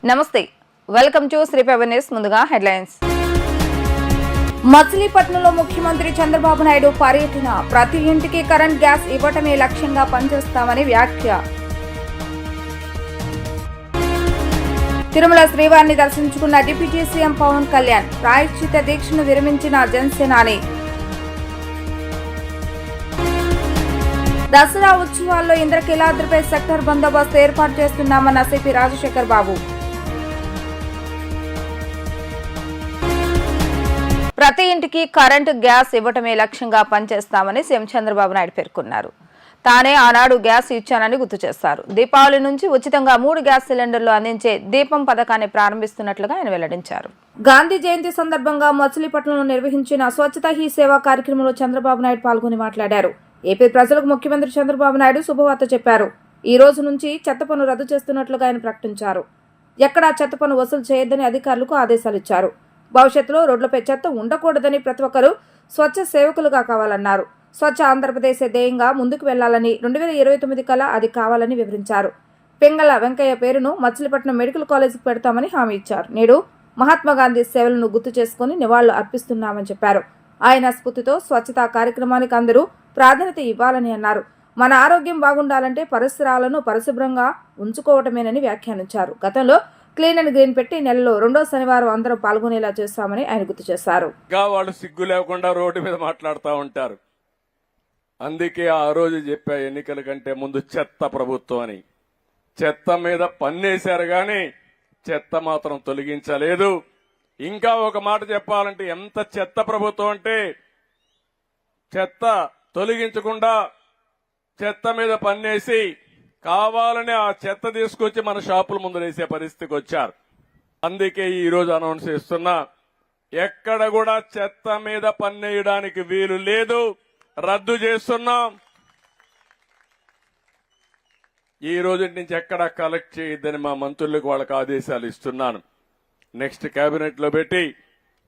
నమస్తే welcome to శ్రీపేవ news. ముందుగా headlines. మచిలీపట్నంలో ముఖ్యమంత్రి చంద్రబాబు నాయుడు పర్యటన. ప్రతి ఇంటికి కరెంట్ గ్యాస్ ఇవ్వటమే లక్ష్యంగా పనిచేస్తామని వ్యాఖ్య. తిరుమల శ్రీవారిని దర్శించుకున్న డిప్యూటీ సీఎం పవన్ కళ్యాణ్. ప్రాయశ్చిత దీక్షను విరమించిన జనసేనాని. దసరా ఉత్సవాల్లో ఇంద్రకీలాద్రిపై సెక్టర్ బందోబస్తు ఏర్పాటు చేస్తున్నామన్న సిపి రాజశేఖర్ బాబు. ప్రతి ఇంటికి కరెంటు గ్యాస్ ఇవ్వటమే లక్ష్యంగా పనిచేస్తామని సీఎం చంద్రబాబు నాయుడు పేర్కొన్నారు. తానే ఆనాడు గ్యాస్ ఇచ్చానని గుర్తు చేశారు. దీపావళి నుంచి ఉచితంగా 3 గ్యాస్ సిలిండర్లు అందించే దీపం పథకాన్ని ప్రారంభిస్తున్నట్లుగా ఆయన వెల్లడించారు. గాంధీ జయంతి సందర్భంగా మచిలీపట్నంలో నిర్వహించిన స్వచ్ఛతా హీ సేవా కార్యక్రమంలో చంద్రబాబు నాయుడు పాల్గొని మాట్లాడారు. ఏపీ ప్రజలకు ముఖ్యమంత్రి చంద్రబాబు నాయుడు శుభవార్త చెప్పారు. ఈ రోజు నుంచి చెత్త పన్ను రద్దు చేస్తున్నట్లుగా ఆయన ప్రకటించారు. ఎక్కడా చెత్త పన్ను వసూలు చేయొద్దని అధికారులకు ఆదేశాలు ఇచ్చారు. భవిష్యత్తులో రోడ్లపై చెత్త ఉండకూడదని ప్రతి ఒక్కరూ స్వచ్ఛ సేవకులుగా కావాలన్నారు. స్వచ్ఛ ఆంధ్రప్రదేశ్ ధ్యేయంగా ముందుకు వెళ్లాలని 2029 కల్లా అది కావాలని వివరించారు. పింగళ వెంకయ్య పేరును మచిలీపట్నం మెడికల్ కాలేజీకి పెడతామని హామీ ఇచ్చారు. నేడు మహాత్మాగాంధీ సేవలను గుర్తు చేసుకుని నివాళులు అర్పిస్తున్నామని చెప్పారు. ఆయన స్ఫూర్తితో స్వచ్ఛతా కార్యక్రమానికి అందరూ ప్రాధాన్యత ఇవ్వాలని అన్నారు. మన ఆరోగ్యం బాగుండాలంటే పరిసరాలను పరిశుభ్రంగా ఉంచుకోవటమేనని వ్యాఖ్యానించారు. గతంలో క్లీన్ అండ్ గ్రీన్ పెట్టి నెలలో 2వ శనివారం అందరూ పాల్గొనేలా చేస్తామని ఆయన గుర్తు చేశారు. వాళ్ళు సిగ్గు లేకుండా రోడ్డు మీద మాట్లాడుతూ ఉంటారు. అందుకే ఆ రోజు చెప్పా, ఎన్నికల కంటే ముందు చెత్త ప్రభుత్వం అని. చెత్త మీద పన్నేశారు గాని చెత్త మాత్రం తొలగించలేదు. ఇంకా ఒక మాట చెప్పాలంటే ఎంత చెత్త ప్రభుత్వం అంటే చెత్త తొలగించకుండా చెత్త మీద పన్నేసి కావాలని ఆ చెత్త తీసుకొచ్చి మన షాపుల ముందు వేసే పరిస్థితికి వచ్చారు. అందుకే ఈ రోజు అనౌన్స్ చేస్తున్నా, ఎక్కడ కూడా చెత్త మీద పన్నేయడానికి వీలు లేదు, రద్దు చేస్తున్నాం. ఈ రోజు నుంచి ఎక్కడ కలెక్ట్ చేయొద్దని మా మంత్రులకు వాళ్ళకి ఆదేశాలు ఇస్తున్నాను. నెక్స్ట్ కేబినెట్ లో పెట్టి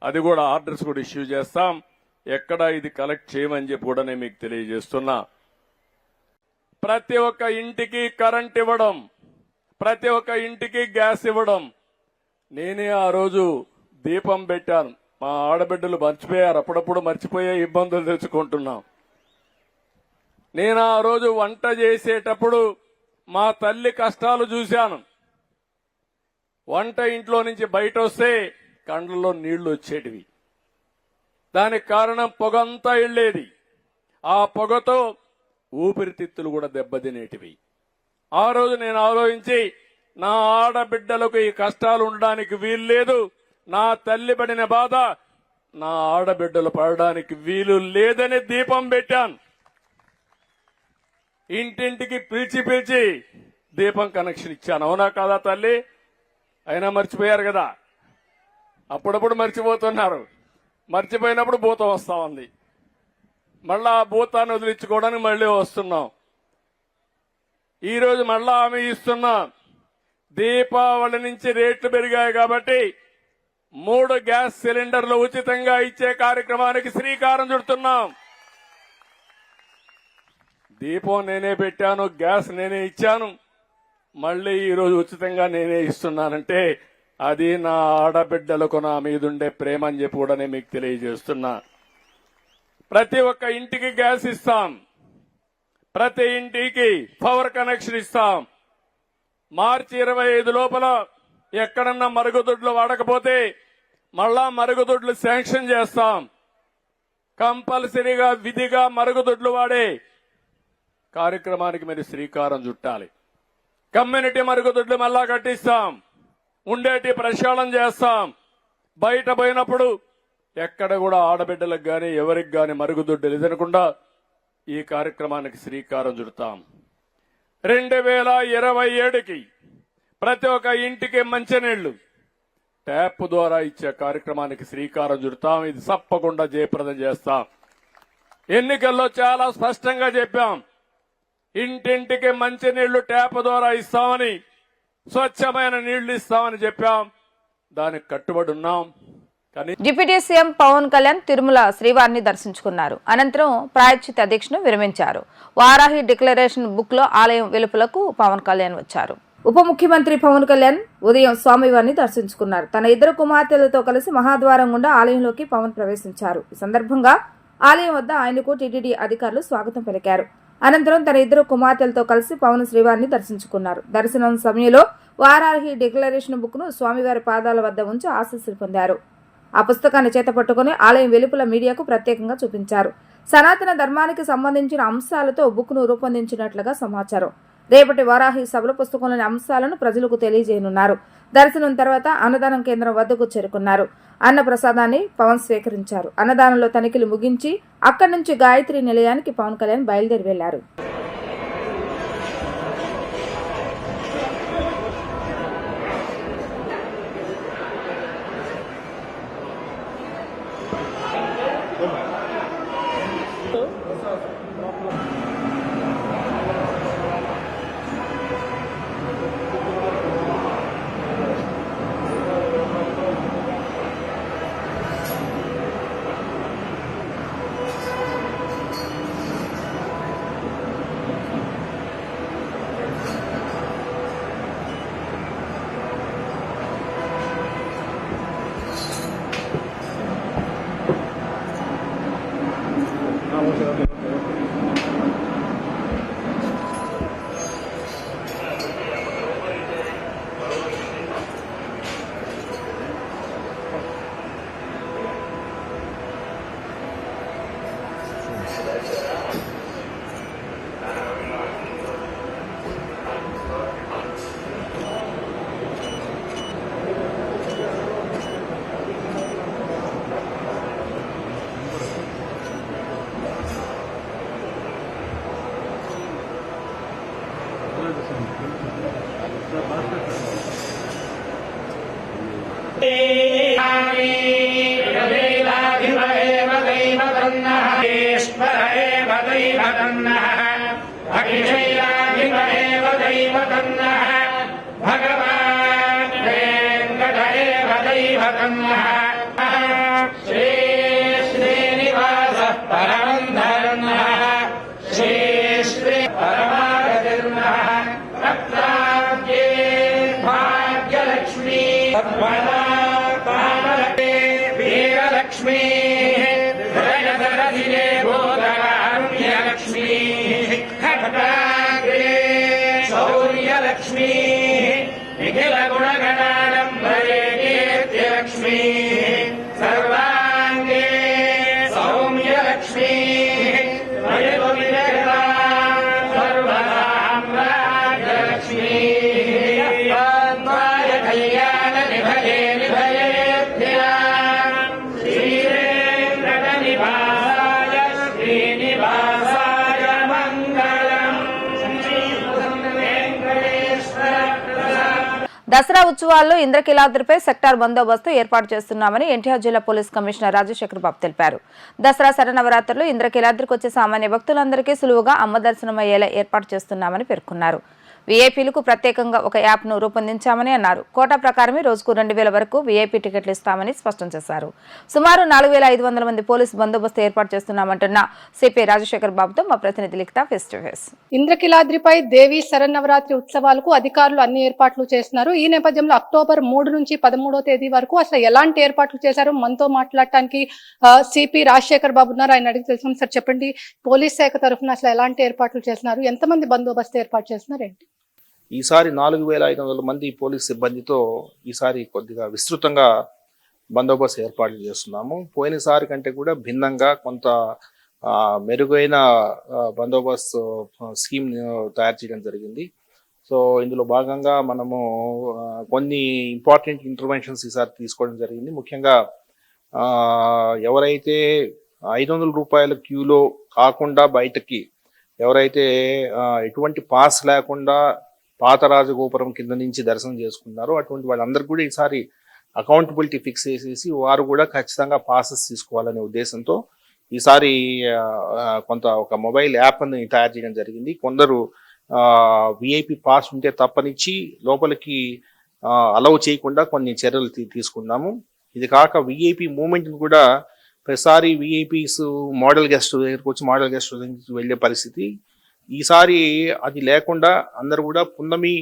అది కూడా ఆర్డర్స్ కూడా ఇష్యూ చేస్తాం. ఎక్కడ ఇది కలెక్ట్ చేయమని చెప్పి కూడా నేను మీకు తెలియజేస్తున్నా. ప్రతి ఒక్క ఇంటికి కరెంట్ ఇవ్వడం, ప్రతి ఒక్క ఇంటికి గ్యాస్ ఇవ్వడం. నేనే ఆ రోజు దీపం పెట్టాను. మా ఆడబిడ్డలు మర్చిపోయారు, అప్పుడప్పుడు మర్చిపోయే ఇబ్బందులు తెచ్చుకుంటున్నాం. నేను ఆ రోజు వంట చేసేటప్పుడు మా తల్లి కష్టాలు చూశాను. వంట ఇంట్లో నుంచి బయట వస్తే కండ్లలో నీళ్లు వచ్చేటివి. దానికి కారణం పొగంతా వెళ్ళేది. ఆ పొగతో ఊపిరితిత్తులు కూడా దెబ్బతినేటివి. ఆ రోజు నేను ఆలోచించి, నా ఆడబిడ్డలకు ఈ కష్టాలు ఉండడానికి వీల్లేదు, నా తల్లి పడిన బాధ నా ఆడబిడ్డలు పడడానికి వీలు లేదని దీపం పెట్టాను. ఇంటింటికి పిలిచి దీపం కనెక్షన్ ఇచ్చాను. అవునా కాదా తల్లి? అయినా మర్చిపోయారు కదా. అప్పుడప్పుడు మర్చిపోతున్నారు. మర్చిపోయినప్పుడు భూతం వస్తా ఉంది. మళ్ళా ఆ భూతాన్ని వదిలించుకోవడానికి మళ్ళీ వస్తున్నాం. ఈ రోజు మళ్ళా హామీ ఇస్తున్నా, దీపావళి నుంచి రేట్లు పెరిగాయి కాబట్టి 3 గ్యాస్ సిలిండర్లు ఉచితంగా ఇచ్చే కార్యక్రమానికి శ్రీకారం చుడుతున్నాం. దీపం నేనే పెట్టాను, గ్యాస్ నేనే ఇచ్చాను, మళ్ళీ ఈ రోజు ఉచితంగా నేనే ఇస్తున్నానంటే అది నా ఆడబిడ్డలకు నా మీదుండే ప్రేమ అని చెప్పి కూడా నేను మీకు తెలియజేస్తున్నా. ప్రతి ఒక్క ఇంటికి గ్యాస్ ఇస్తాం, ప్రతి ఇంటికి పవర్ కనెక్షన్ ఇస్తాం. మార్చి 25 లోపల ఎక్కడన్నా మరుగుదొడ్లు వాడకపోతే మళ్ళా మరుగుదొడ్లు శాంక్షన్ చేస్తాం. కంపల్సరీగా విధిగా మరుగుదొడ్లు వాడే కార్యక్రమానికి మీరు శ్రీకారం చుట్టాలి. కమ్యూనిటీ మరుగుదొడ్లు మళ్ళా కట్టిస్తాం, ఉండేటి ప్రక్షాళన చేస్తాం. బయట పోయినప్పుడు ఎక్కడ కూడా ఆడబిడ్డలకు గాని ఎవరికి గాని మరుగుదొడ్డు లేదనకుండా ఈ కార్యక్రమానికి శ్రీకారం చుడతాం. 2027కి ప్రతి ఒక్క ఇంటికి మంచినీళ్లు ట్యాప్ ద్వారా ఇచ్చే కార్యక్రమానికి శ్రీకారం చుడతాం. ఇది తప్పకుండా జయప్రదం చేస్తాం. ఎన్నికల్లో చాలా స్పష్టంగా చెప్పాం, ఇంటింటికి మంచినీళ్లు ట్యాప్ ద్వారా ఇస్తామని, స్వచ్ఛమైన నీళ్లు ఇస్తామని చెప్పాం. దానికి కట్టుబడి ఉన్నాం. డిప్యూటీ సీఎం పవన్ కళ్యాణ్ తిరుమల శ్రీవారిని దర్శించుకున్నారు. అనంతరం ప్రాయశ్చిత దీక్షను విరమించారు. వారాహి డిక్లరేషన్ బుక్ లో ఆలయం వెలుపలకు పవన్ కళ్యాణ్ వచ్చారు. ఉప ముఖ్యమంత్రి పవన్ కళ్యాణ్ ఉదయం స్వామివారిని దర్శించుకున్నారు. తన ఇద్దరు కుమార్తెలతో కలిసి మహాద్వారం గుండా ఆలయంలోకి పవన్ ప్రవేశించారు. ఈ సందర్భంగా ఆలయం వద్ద ఆయనకు టీటీడీ అధికారులు స్వాగతం పలికారు. అనంతరం తన ఇద్దరు కుమార్తెలతో కలిసి పవన్ శ్రీవారిని దర్శించుకున్నారు. దర్శనం సమయంలో వారాహి డిక్లరేషన్ బుక్ ను స్వామివారి పాదాల వద్ద ఉంచి ఆశీస్సులు పొందారు. ఆ పుస్తకాన్ని చేతపట్టుకుని ఆలయం వెలుపల మీడియాకు ప్రత్యేకంగా చూపించారు. సనాతన ధర్మానికి సంబంధించిన అంశాలతో బుక్ ను రూపొందించినట్లుగా సమాచారం. రేపటి వారాహి సభలో పుస్తకంలోని అంశాలను ప్రజలకు తెలియజేయనున్నారు. దర్శనం తర్వాత అన్నదానం కేంద్రం వద్దకు చేరుకున్నారు. అన్న ప్రసాదాన్ని పవన్ స్వీకరించారు. అన్నదానంలో తనిఖీలు ముగించి అక్కడి నుంచి గాయత్రి నిలయానికి పవన్ కళ్యాణ్ బయలుదేరి వెళ్లారు. भगवान् वेङ्कटेव दैवतन्नः श्री श्रीनिवासः परमं धर्मः श्री श्री परमागतिर्नः रत्नाब्जे भाग्यलक्ष्मी कामलक्ष्मी वीरलक्ष्मी हृदयदरधिरे गोदरारुण्यलक्ष्मी खट्टाग्रे शौर्यलक्ष्मी निखिल गुणगणाडम्बरे कीर्तिलक्ष्मी सर्वाङ्गे सौम्यलक्ष्मी वयविजयता सर्वसाम्राज्यलक्ष्मी त्वाय कल्याण निभये निभयेभ्याम् श्रीवेङ्कटनिवासाय श्रीनिवासाय मङ्गलम् దసరా ఉత్సవాల్లో ఇంద్రకీలాద్రిపై సెక్టార్ బందోబస్తు ఏర్పాటు చేస్తున్నామని ఎన్టీఆర్ జిల్లా పోలీస్ కమిషనర్ రాజశేఖర్ బాబు తెలిపారు. దసరా శరన్నవరాత్రులు ఇంద్రకీలాద్రికి వచ్చే సామాన్య భక్తులందరికీ సులువుగా అమ్మ దర్శనం అయ్యేలా ఏర్పాటు చేస్తున్నామని పేర్కొన్నారు. వీఐపీలకు ప్రత్యేకంగా ఒక యాప్ను రూపొందించామని అన్నారు. కోటా ప్రకారమే రోజుకు 2000 వరకు వీఐపీ టికెట్లు ఇస్తామని స్పష్టం చేశారు. సుమారు 4500 మంది పోలీసు బందోబస్తు ఏర్పాటు చేస్తున్నామంటున్న సిపి రాజశేఖర్ బాబుతో మా ప్రతినిధి లిఖిత ఫేస్ టు ఫేస్. ఇంద్రకీలాద్రిపై దేవి శరన్నవరాత్రి ఉత్సవాలకు అధికారులు అన్ని ఏర్పాట్లు చేస్తున్నారు. ఈ నేపథ్యంలో అక్టోబర్ 3 నుంచి 13వ తేదీ వరకు అసలు ఎలాంటి ఏర్పాట్లు చేశారు మనతో మాట్లాడటానికి సిపి రాజశేఖర్ బాబు ఉన్నారు. ఆయన అడిగి తెలుసుకున్నాం. సార్ చెప్పండి, పోలీస్ శాఖ తరఫున అసలు ఎలాంటి ఏర్పాట్లు చేస్తున్నారు, ఎంతమంది బందోబస్తు ఏర్పాటు చేస్తున్నారు ఏంటి? ఈసారి 4500 మంది పోలీస్ సిబ్బందితో ఈసారి కొద్దిగా విస్తృతంగా బందోబస్తు ఏర్పాట్లు చేస్తున్నాము. పోయినసారి కంటే కూడా భిన్నంగా కొంత మెరుగైన బందోబస్తు స్కీమ్ తయారు చేయడం జరిగింది. సో ఇందులో భాగంగా మనము కొన్ని ఇంపార్టెంట్ ఇంటర్వెన్షన్స్ ఈసారి తీసుకోవడం జరిగింది. ముఖ్యంగా ఎవరైతే 500 రూపాయల క్యూలో కాకుండా బయటకి ఎవరైతే ఎటువంటి పాస్ లేకుండా పాత రాజగోపురం కింద నుంచి దర్శనం చేసుకున్నారో అటువంటి వాళ్ళందరూ కూడా ఈసారి అకౌంటబిలిటీ ఫిక్స్ చేసేసి వారు కూడా ఖచ్చితంగా పాసెస్ తీసుకోవాలనే ఉద్దేశంతో ఈసారి కొంత ఒక మొబైల్ యాప్ని తయారు చేయడం జరిగింది. కొందరు విఐపి పాస్ ఉంటే తప్పనిచ్చి లోపలికి అలౌ చేయకుండా కొన్ని చర్యలు తీసుకున్నాము. ఇది కాక విఐపి మూమెంట్ని కూడా ప్రతిసారి విఐపీస్ మోడల్ గెస్ట్ దగ్గరకు వచ్చి మోడల్ గెస్ట్ దగ్గరికి వెళ్ళే పరిస్థితి. ఈసారి అది లేకుండా అందరు కూడా పున్నమి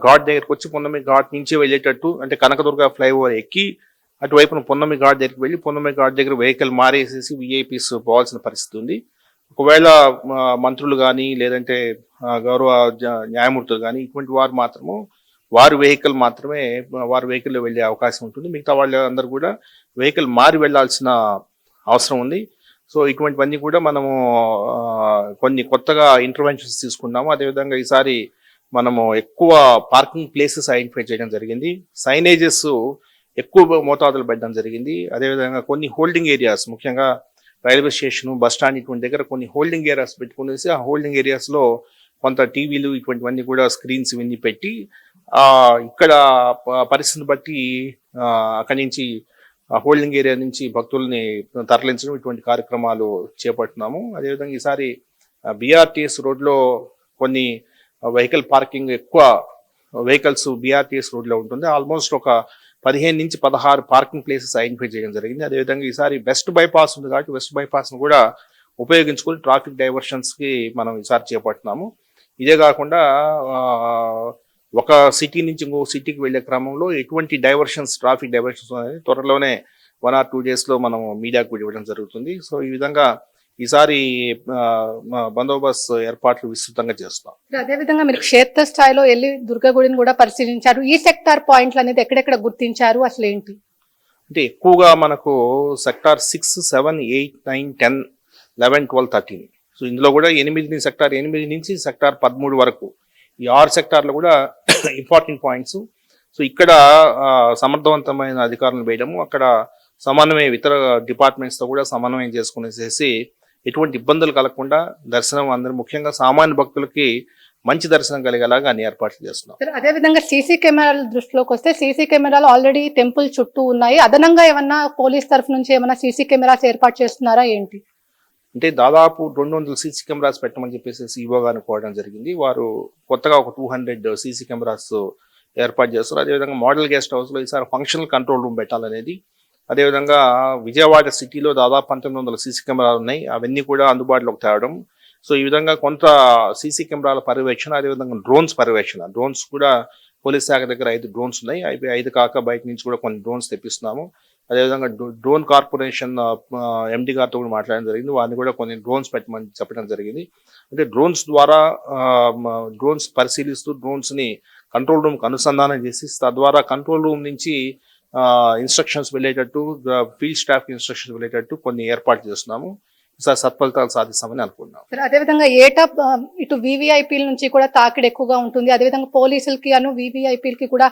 ఘాట్ దగ్గరకు వచ్చి పున్నమి ఘాట్ నుంచి వెళ్ళేటట్టు, అంటే కనకదుర్గ ఫ్లైఓవర్ ఎక్కి అటువైపున పున్నమి ఘాట్ దగ్గరికి వెళ్ళి పున్నమి ఘాట్ దగ్గర వెహికల్ మారేసేసి విఐపీస్ పోవాల్సిన పరిస్థితి ఉంది. ఒకవేళ మంత్రులు కానీ లేదంటే గౌరవ న్యాయమూర్తులు కానీ ఇటువంటి వారు మాత్రము వారి వెహికల్లో వెళ్ళే అవకాశం ఉంటుంది. మిగతా వాళ్ళందరూ కూడా వెహికల్ మారి వెళ్లాల్సిన అవసరం ఉంది. సో ఇటువంటివన్నీ కూడా మనము కొన్ని కొత్తగా ఇంటర్వెన్షన్స్ తీసుకున్నాము. అదేవిధంగా ఈసారి మనము ఎక్కువ పార్కింగ్ ప్లేసెస్ ఐడెంటిఫై చేయడం జరిగింది. సైనేజెస్ ఎక్కువ మోతాదులు పెట్టడం జరిగింది. అదేవిధంగా కొన్ని హోల్డింగ్ ఏరియాస్, ముఖ్యంగా రైల్వే స్టేషన్, బస్ స్టాండ్ ఇటువంటి దగ్గర కొన్ని హోల్డింగ్ ఏరియాస్ పెట్టుకునేసి ఆ హోల్డింగ్ ఏరియాస్ లో కొంత టీవీలు ఇటువంటివన్నీ కూడా స్క్రీన్స్ ఇవన్నీ పెట్టి ఇక్కడ పరిస్థితిని బట్టి అక్కడి నుంచి హోల్డింగ్ ఏరియా నుంచి భక్తుల్ని తరలించడం ఇటువంటి కార్యక్రమాలు చేపడుతున్నాము. అదేవిధంగా ఈసారి బిఆర్టీఎస్ రోడ్లో కొన్ని వెహికల్ పార్కింగ్, ఎక్కువ వెహికల్స్ బిఆర్టీఎస్ రోడ్లో ఉంటుంది. ఆల్మోస్ట్ ఒక 15 నుంచి 16 పార్కింగ్ ప్లేసెస్ ఐడెంటిఫై చేయడం జరిగింది. అదేవిధంగా ఈసారి వెస్ట్ బైపాస్ ఉంది కాబట్టి వెస్ట్ బైపాస్ ను కూడా ఉపయోగించుకొని ట్రాఫిక్ డైవర్షన్స్ కి మనం ఈసారి చేపడుతున్నాము. ఇదే కాకుండా ఒక సిటీ నుంచి ఇంకో సిటీకి వెళ్లే క్రమంలో ఎటువంటి ట్రాఫిక్ డైవర్షన్స్ అనేది త్వరలోనే 1 or 2 days లో మనం మీడియాకు కూడా ఇవ్వడం జరుగుతుంది. సో ఈ విధంగా ఈసారి బందోబస్తు ఏర్పాట్లు విస్తృతంగా చేస్తాం. అదేవిధంగా మీరు క్షేత్ర స్థాయిలో వెళ్ళి దుర్గగుడిని కూడా పరిశీలించారు. ఈ సెక్టార్ పాయింట్లు అనేది ఎక్కడెక్కడ గుర్తించారు, అసలు ఏంటి? అంటే ఎక్కువగా మనకు సెక్టార్ 6, 7, 8, 9, 10, 11, 12, 13. సో ఇందులో కూడా సెక్టార్ 8 నుంచి సెక్టార్ 13 వరకు ఈ 6 సెక్టార్లు కూడా ఇంపార్టెంట్ పాయింట్స్. సో ఇక్కడ సమర్థవంతమైన అధికారులను వేయడము, అక్కడ సమన్వయం ఇతర డిపార్ట్మెంట్స్ తో కూడా సమన్వయం చేసుకునేసేసి ఎటువంటి ఇబ్బందులు కలగకుండా దర్శనం అందరూ, ముఖ్యంగా సామాన్య భక్తులకి మంచి దర్శనం కలిగేలాగా అన్ని ఏర్పాట్లు చేస్తున్నాం. అదేవిధంగా సీసీ కెమెరాల దృష్టిలోకి వస్తే సీసీ కెమెరాలు ఆల్రెడీ టెంపుల్ చుట్టూ ఉన్నాయి. అదనంగా ఏమన్నా పోలీస్ తరఫు నుంచి ఏమైనా సీసీ కెమెరాస్ ఏర్పాటు చేస్తున్నారా ఏంటి? అంటే దాదాపు 200 సీసీ కెమెరాస్ పెట్టమని చెప్పేసి ఈవో గారిని కోరడం జరిగింది. వారు కొత్తగా ఒక 200 సీసీ కెమెరాస్ ఏర్పాటు చేస్తారు. అదేవిధంగా మోడల్ గెస్ట్ హౌస్ లో ఈసారి ఫంక్షనల్ కంట్రోల్ రూమ్ పెట్టాలనేది. అదేవిధంగా విజయవాడ సిటీలో దాదాపు 1900 సీసీ కెమెరాలు ఉన్నాయి, అవన్నీ కూడా అందుబాటులోకి తేవడం. సో ఈ విధంగా కొంత సీసీ కెమెరాల పర్యవేక్షణ, అదేవిధంగా డ్రోన్స్ కూడా పోలీస్ శాఖ దగ్గర 5 డ్రోన్స్ ఉన్నాయి. అవి 5 కాక బయట నుంచి కూడా కొన్ని డ్రోన్స్ తెప్పిస్తున్నాము. అదేవిధంగా డ్రోన్ కార్పొరేషన్ ఎండి గారితో కూడా మాట్లాడడం జరిగింది. వారిని కూడా కొన్ని డ్రోన్స్ పెట్టమని చెప్పడం జరిగింది. అంటే డ్రోన్స్ ద్వారా డ్రోన్స్ పరిశీలిస్తూ డ్రోన్స్ ని కంట్రోల్ రూమ్ కు అనుసంధానం చేసి తద్వారా కంట్రోల్ రూమ్ నుంచి ఇన్స్ట్రక్షన్స్ వెళ్ళేటట్టు, ఫీల్డ్ స్టాఫ్ ఇన్స్ట్రక్షన్స్ వెళ్ళేటట్టు కొన్ని ఏర్పాటు చేస్తున్నాము. ఈసారి సత్ఫలితాలు సాధిస్తామని అనుకున్నాం. అదేవిధంగా ఏటా ఇటు వివిఐపీల నుంచి కూడా తాకిడి ఎక్కువగా ఉంటుంది. అదేవిధంగా పోలీసులకి వివిఐపీలకి కూడా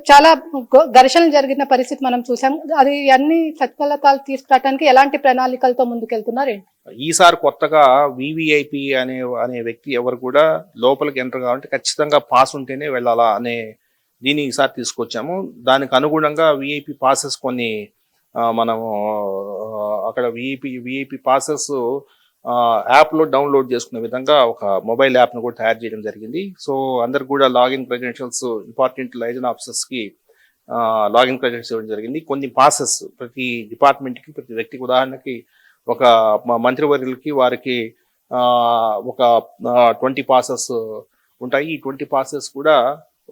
చాలా ఘర్షణలు జరిగిన పరిస్థితి మనం చూసాం. అది అన్ని సత్ఫలితాలు తీసుకురావడానికి ఎలాంటి ప్రణాళికలతో ముందుకెళ్తున్నారు? ఈసారి కొత్తగా వివిఐపి అనే వ్యక్తి ఎవరు కూడా లోపలికి ఎంటర్ కావాలంటే ఖచ్చితంగా పాస్ ఉంటేనే వెళ్ళాలా అనే దీన్ని ఈసారి తీసుకొచ్చాము. దానికి అనుగుణంగా విఐపి పాసెస్ కొన్ని మనము అక్కడ విఐపి పాసెస్ యాప్లో డౌన్లోడ్ చేసుకునే విధంగా ఒక మొబైల్ యాప్ను కూడా తయారు చేయడం జరిగింది. సో అందరికి కూడా లాగిన్ క్రెడెన్షియల్స్, ఇంపార్టెంట్ లైజన్ ఆఫీసర్స్కి లాగిన్ క్రెడెన్షియల్స్ ఇవ్వడం జరిగింది. కొన్ని పాసెస్ ప్రతి డిపార్ట్మెంట్కి, ప్రతి వ్యక్తికి, ఉదాహరణకి ఒక మంత్రివర్యులకి వారికి ఒక 20 పాసెస్ ఉంటాయి. ఈ 20 పాసెస్ కూడా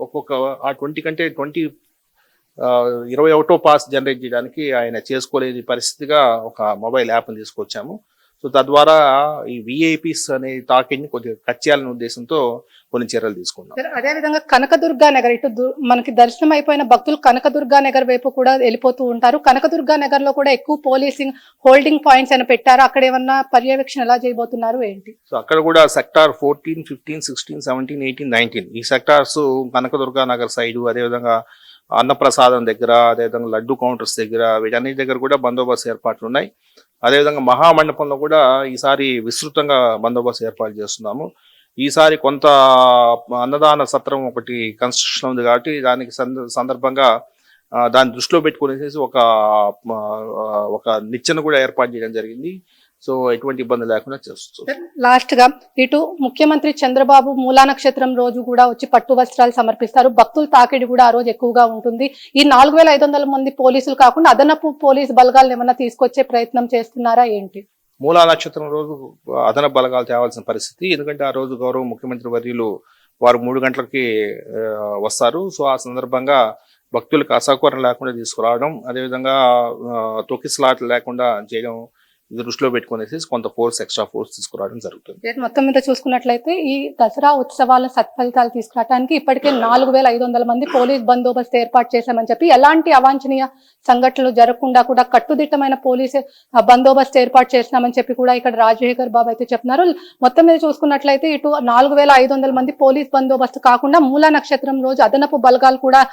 ఒక్కొక్క 20 కంటే 21వ పాస్ జనరేట్ చేయడానికి ఆయన చేసుకోలేని పరిస్థితిగా ఒక మొబైల్ యాప్ని తీసుకొచ్చాము. సో తద్వారా ఈ విఐపీస్ అనే తాకిడిని కొద్దిగా కచ్చేయాలనే ఉద్దేశంతో కొన్ని చర్యలు తీసుకున్నాం. అదేవిధంగా కనకదుర్గా నగర్, ఇటు మనకి దర్శనం అయిపోయిన భక్తులు కనకదుర్గా నగర్ వైపు కూడా వెళ్ళిపోతూ ఉంటారు. కనకదుర్గా నగర్ లో కూడా ఎక్కువ పోలీసింగ్ హోల్డింగ్ పాయింట్స్ అని పెట్టారు. అక్కడ ఏమన్నా పర్యవేక్షణ ఎలా చేయబోతున్నారు ఏంటి? సో అక్కడ కూడా సెక్టార్ 14, 15, 16, 17, 18, 19 ఈ సెక్టార్స్ కనకదుర్గా నగర్ సైడ్, అదేవిధంగా అన్నప్రసాదం దగ్గర, అదేవిధంగా లడ్డు కౌంటర్స్ దగ్గర, వీటన్నిటి దగ్గర కూడా బందోబస్తు ఏర్పాట్లు ఉన్నాయి. అదేవిధంగా మహామండపంలో కూడా ఈసారి విస్తృతంగా బందోబస్తు ఏర్పాటు చేస్తున్నాము. ఈసారి కొంత అన్నదాన సత్రం ఒకటి కన్స్ట్రక్షన్ ఉంది కాబట్టి దానికి సందర్భంగా దాన్ని దృష్టిలో పెట్టుకునేసి ఒక నిచ్చెన కూడా ఏర్పాటు చేయడం జరిగింది. సో ఎటువంటి ఇబ్బంది లేకుండా చేస్తుంది. లాస్ట్ గా ఇటు ముఖ్యమంత్రి చంద్రబాబు మూలా నక్షత్రం రోజు కూడా వచ్చి పట్టు వస్త్రాలు సమర్పిస్తారు. భక్తుల తాకిడి కూడా ఆ రోజు ఎక్కువగా ఉంటుంది. ఈ 4500 మంది పోలీసులు కాకుండా అదనపు పోలీసు బలగాలను ఏమన్నా తీసుకొచ్చే ప్రయత్నం చేస్తున్నారా ఏంటి? మూలా నక్షత్రం రోజు అదనపు బలగాలు తేవాల్సిన పరిస్థితి. ఎందుకంటే ఆ రోజు గౌరవ ముఖ్యమంత్రి వర్యులు వారు 3 గంటలకి వస్తారు. సో ఆ సందర్భంగా భక్తులకు అసౌకర్యం లేకుండా తీసుకురావడం, అదేవిధంగా తొక్కిసలాట లేకుండా చేయడం ఇది దృష్టిలో పెట్టుకునేసి కొంత ఎక్స్ట్రా ఫోర్స్ తీసుకురావడం జరుగుతుంది. మొత్తం మీద చూసుకున్నట్లయితే ఈ దసరా ఉత్సవాల సత్ఫలితాలు తీసుకురావడానికి ఇప్పటికే 4,500 మంది పోలీస్ బందోబస్తు ఏర్పాటు చేశామని చెప్పి, ఎలాంటి అవాంఛనీయ సంఘటనలు జరగకుండా కూడా కట్టుదిట్టమైన పోలీసు బందోబస్తు ఏర్పాటు చేసినామని చెప్పి కూడా ఇక్కడ రాజశేఖర్ బాబు అయితే చెప్తున్నారు. మొత్తం మీద చూసుకున్నట్లయితే ఇటు 4,500 మంది పోలీస్ బందోబస్తు కాకుండా మూలా నక్షత్రం రోజు అదనపు బలగాలు కూడా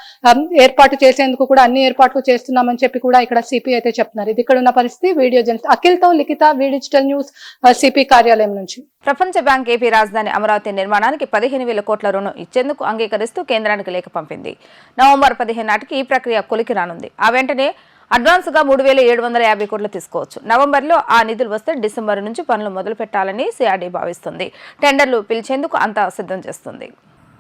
ఏర్పాటు చేసేందుకు కూడా అన్ని ఏర్పాట్లు చేస్తున్నామని చెప్పి కూడా ఇక్కడ సిపి అయితే చెప్తున్నారు. ఇది ఇక్కడ ఉన్న పరిస్థితి. వీడియో జర్నలిస్ట్ అఖిల్తో లిఖిత, వి డిజిటల్ న్యూస్, సిపి కార్యాలయం నుంచి. ప్రపంచ బ్యాంక్ ఏపీ రాజధాని అమరావతి నిర్మాణానికి 15,000 కోట్ల రుణం ఇచ్చేందుకు అంగీకరిస్తూ కేంద్రానికి లేఖ పంపింది. నవంబర్ 15 నాటికి ఈ ప్రక్రియ కొలికి రానుంది. ఆ వెంటనే అడ్వాన్స్ గా 3,750 కోట్లు తీసుకోవచ్చు. నవంబర్లో ఆ నిధులు వస్తే డిసెంబర్ నుంచి పనులు మొదలు పెట్టాలని సిఆర్డీ భావిస్తుంది. టెండర్లు పిలిచేందుకు అంతా సిద్ధం చేస్తుంది.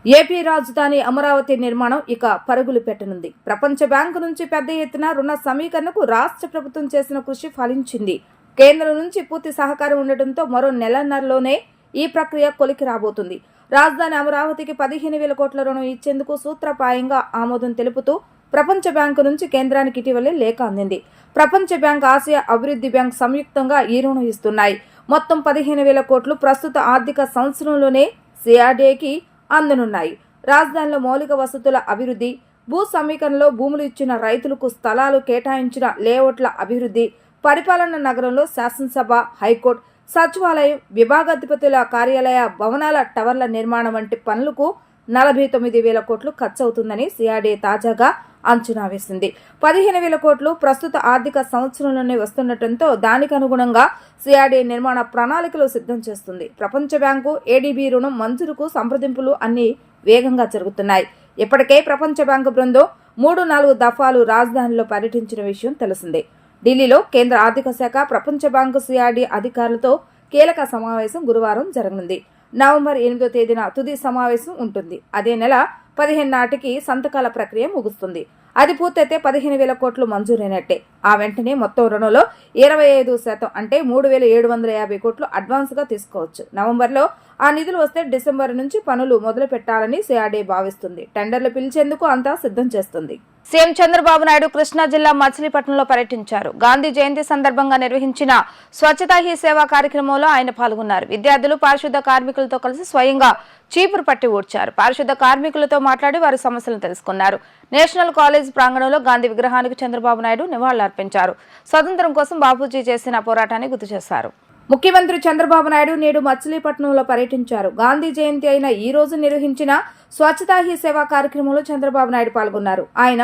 ఏపీ రాజధాని అమరావతి నిర్మాణం ఇక పరుగులు పెట్టనుంది. ప్రపంచ బ్యాంకు నుంచి పెద్ద ఎత్తున రుణ సమీకరణకు రాష్ట్ర ప్రభుత్వం చేసిన కృషి ఫలించింది. కేంద్రం నుంచి పూర్తి సహకారం ఉండటంతో మరో నెలన్నరలోనే ఈ ప్రక్రియ కొలికి రాబోతుంది. రాజధాని అమరావతికి 15,000 కోట్ల రుణం ఇచ్చేందుకు సూత్రప్రాయంగా ఆమోదం తెలుపుతూ ప్రపంచ బ్యాంకు నుంచి కేంద్రానికి ఇటీవలే లేఖ అందింది. ప్రపంచ బ్యాంక్, ఆసియా అభివృద్ధి బ్యాంక్ సంయుక్తంగా ఈ రుణం ఇస్తున్నాయి. మొత్తం 15,000 కోట్లు ప్రస్తుత ఆర్థిక సంవత్సరంలోనే సిఆర్డీకి అందనున్నాయి. రాజధానిలో మౌలిక వసతుల అభివృద్ధి, భూ సమీకరణలో భూములు ఇచ్చిన రైతులకు స్థలాలు కేటాయించిన లేఅవుట్ల అభివృద్ధి, పరిపాలన నగరంలో శాసనసభ, హైకోర్టు, సచివాలయం, విభాగాధిపతుల కార్యాలయ భవనాల టవర్ల నిర్మాణం వంటి పనులకు 49,000 కోట్లు ఖర్చవుతుందని సిఆర్డీ తాజాగా అంచనా వేసింది. 15,000 కోట్లు ప్రస్తుత ఆర్థిక సంవత్సరంలోనే వస్తుండటంతో దానికి అనుగుణంగా సిఆర్డీ నిర్మాణ ప్రణాళికలు సిద్ధం చేస్తుంది. ప్రపంచ బ్యాంకు, ఏడీబీ రుణం మంజూరుకు సంప్రదింపులు అన్ని వేగంగా జరుగుతున్నాయి. ఇప్పటికే ప్రపంచ బ్యాంకు బృందం 3-4 దఫాలు రాజధానిలో పర్యటించిన విషయం తెలిసిందే. ఢిల్లీలో కేంద్ర ఆర్థిక శాఖ, ప్రపంచ బ్యాంకు, సిఆర్డీ అధికారులతో కీలక సమావేశం గురువారం జరగనుంది. నవంబర్ 8వ తేదీన తుది సమావేశం ఉంటుంది. అదే నెల 15 నాటికి సంతకాల ప్రక్రియ ముగుస్తుంది. అది పూర్తయితే 15,000 కోట్లు మంజూరైనట్టే. ఆ వెంటనే మొత్తం రుణంలో 25% అంటే 3,750 కోట్లు అడ్వాన్స్ గా తీసుకోవచ్చు. నవంబర్లో ఆ నిధులు వస్తే డిసెంబర్ నుంచి పనులు మొదలు పెట్టాలని సిఆర్డీ భావిస్తుంది. టెండర్లు పిలిచేందుకు అంతా సిద్ధం చేస్తుంది. సీఎం చంద్రబాబు నాయుడు కృష్ణా జిల్లా మచిలీపట్నంలో పర్యటించారు. గాంధీ జయంతి సందర్భంగా నిర్వహించిన స్వచ్ఛతా హీ సేవా కార్యక్రమంలో ఆయన పాల్గొన్నారు. విద్యార్థులు పారిశుద్ధ కార్మికులతో కలిసి స్వయంగా చీపురు పట్టి ఊడ్చారు. పారిశుద్ధ కార్మికులతో మాట్లాడి వారి సమస్యలను తెలుసుకున్నారు. నేషనల్ కాలేజ్ ప్రాంగణంలో గాంధీ విగ్రహానికి చంద్రబాబు నాయుడు నివాళులర్పించారు. స్వతంత్రం కోసం బాపూజీ చేసిన పోరాటాన్ని గుర్తు చేశారు. ముఖ్యమంత్రి చంద్రబాబు నాయుడు నేడు మచిలీపట్నంలో పర్యటించారు. గాంధీ జయంతి అయిన ఈ రోజు నిర్వహించిన స్వచ్ఛతా హీ సేవా కార్యక్రమంలో చంద్రబాబు నాయుడు పాల్గొన్నారు. ఆయన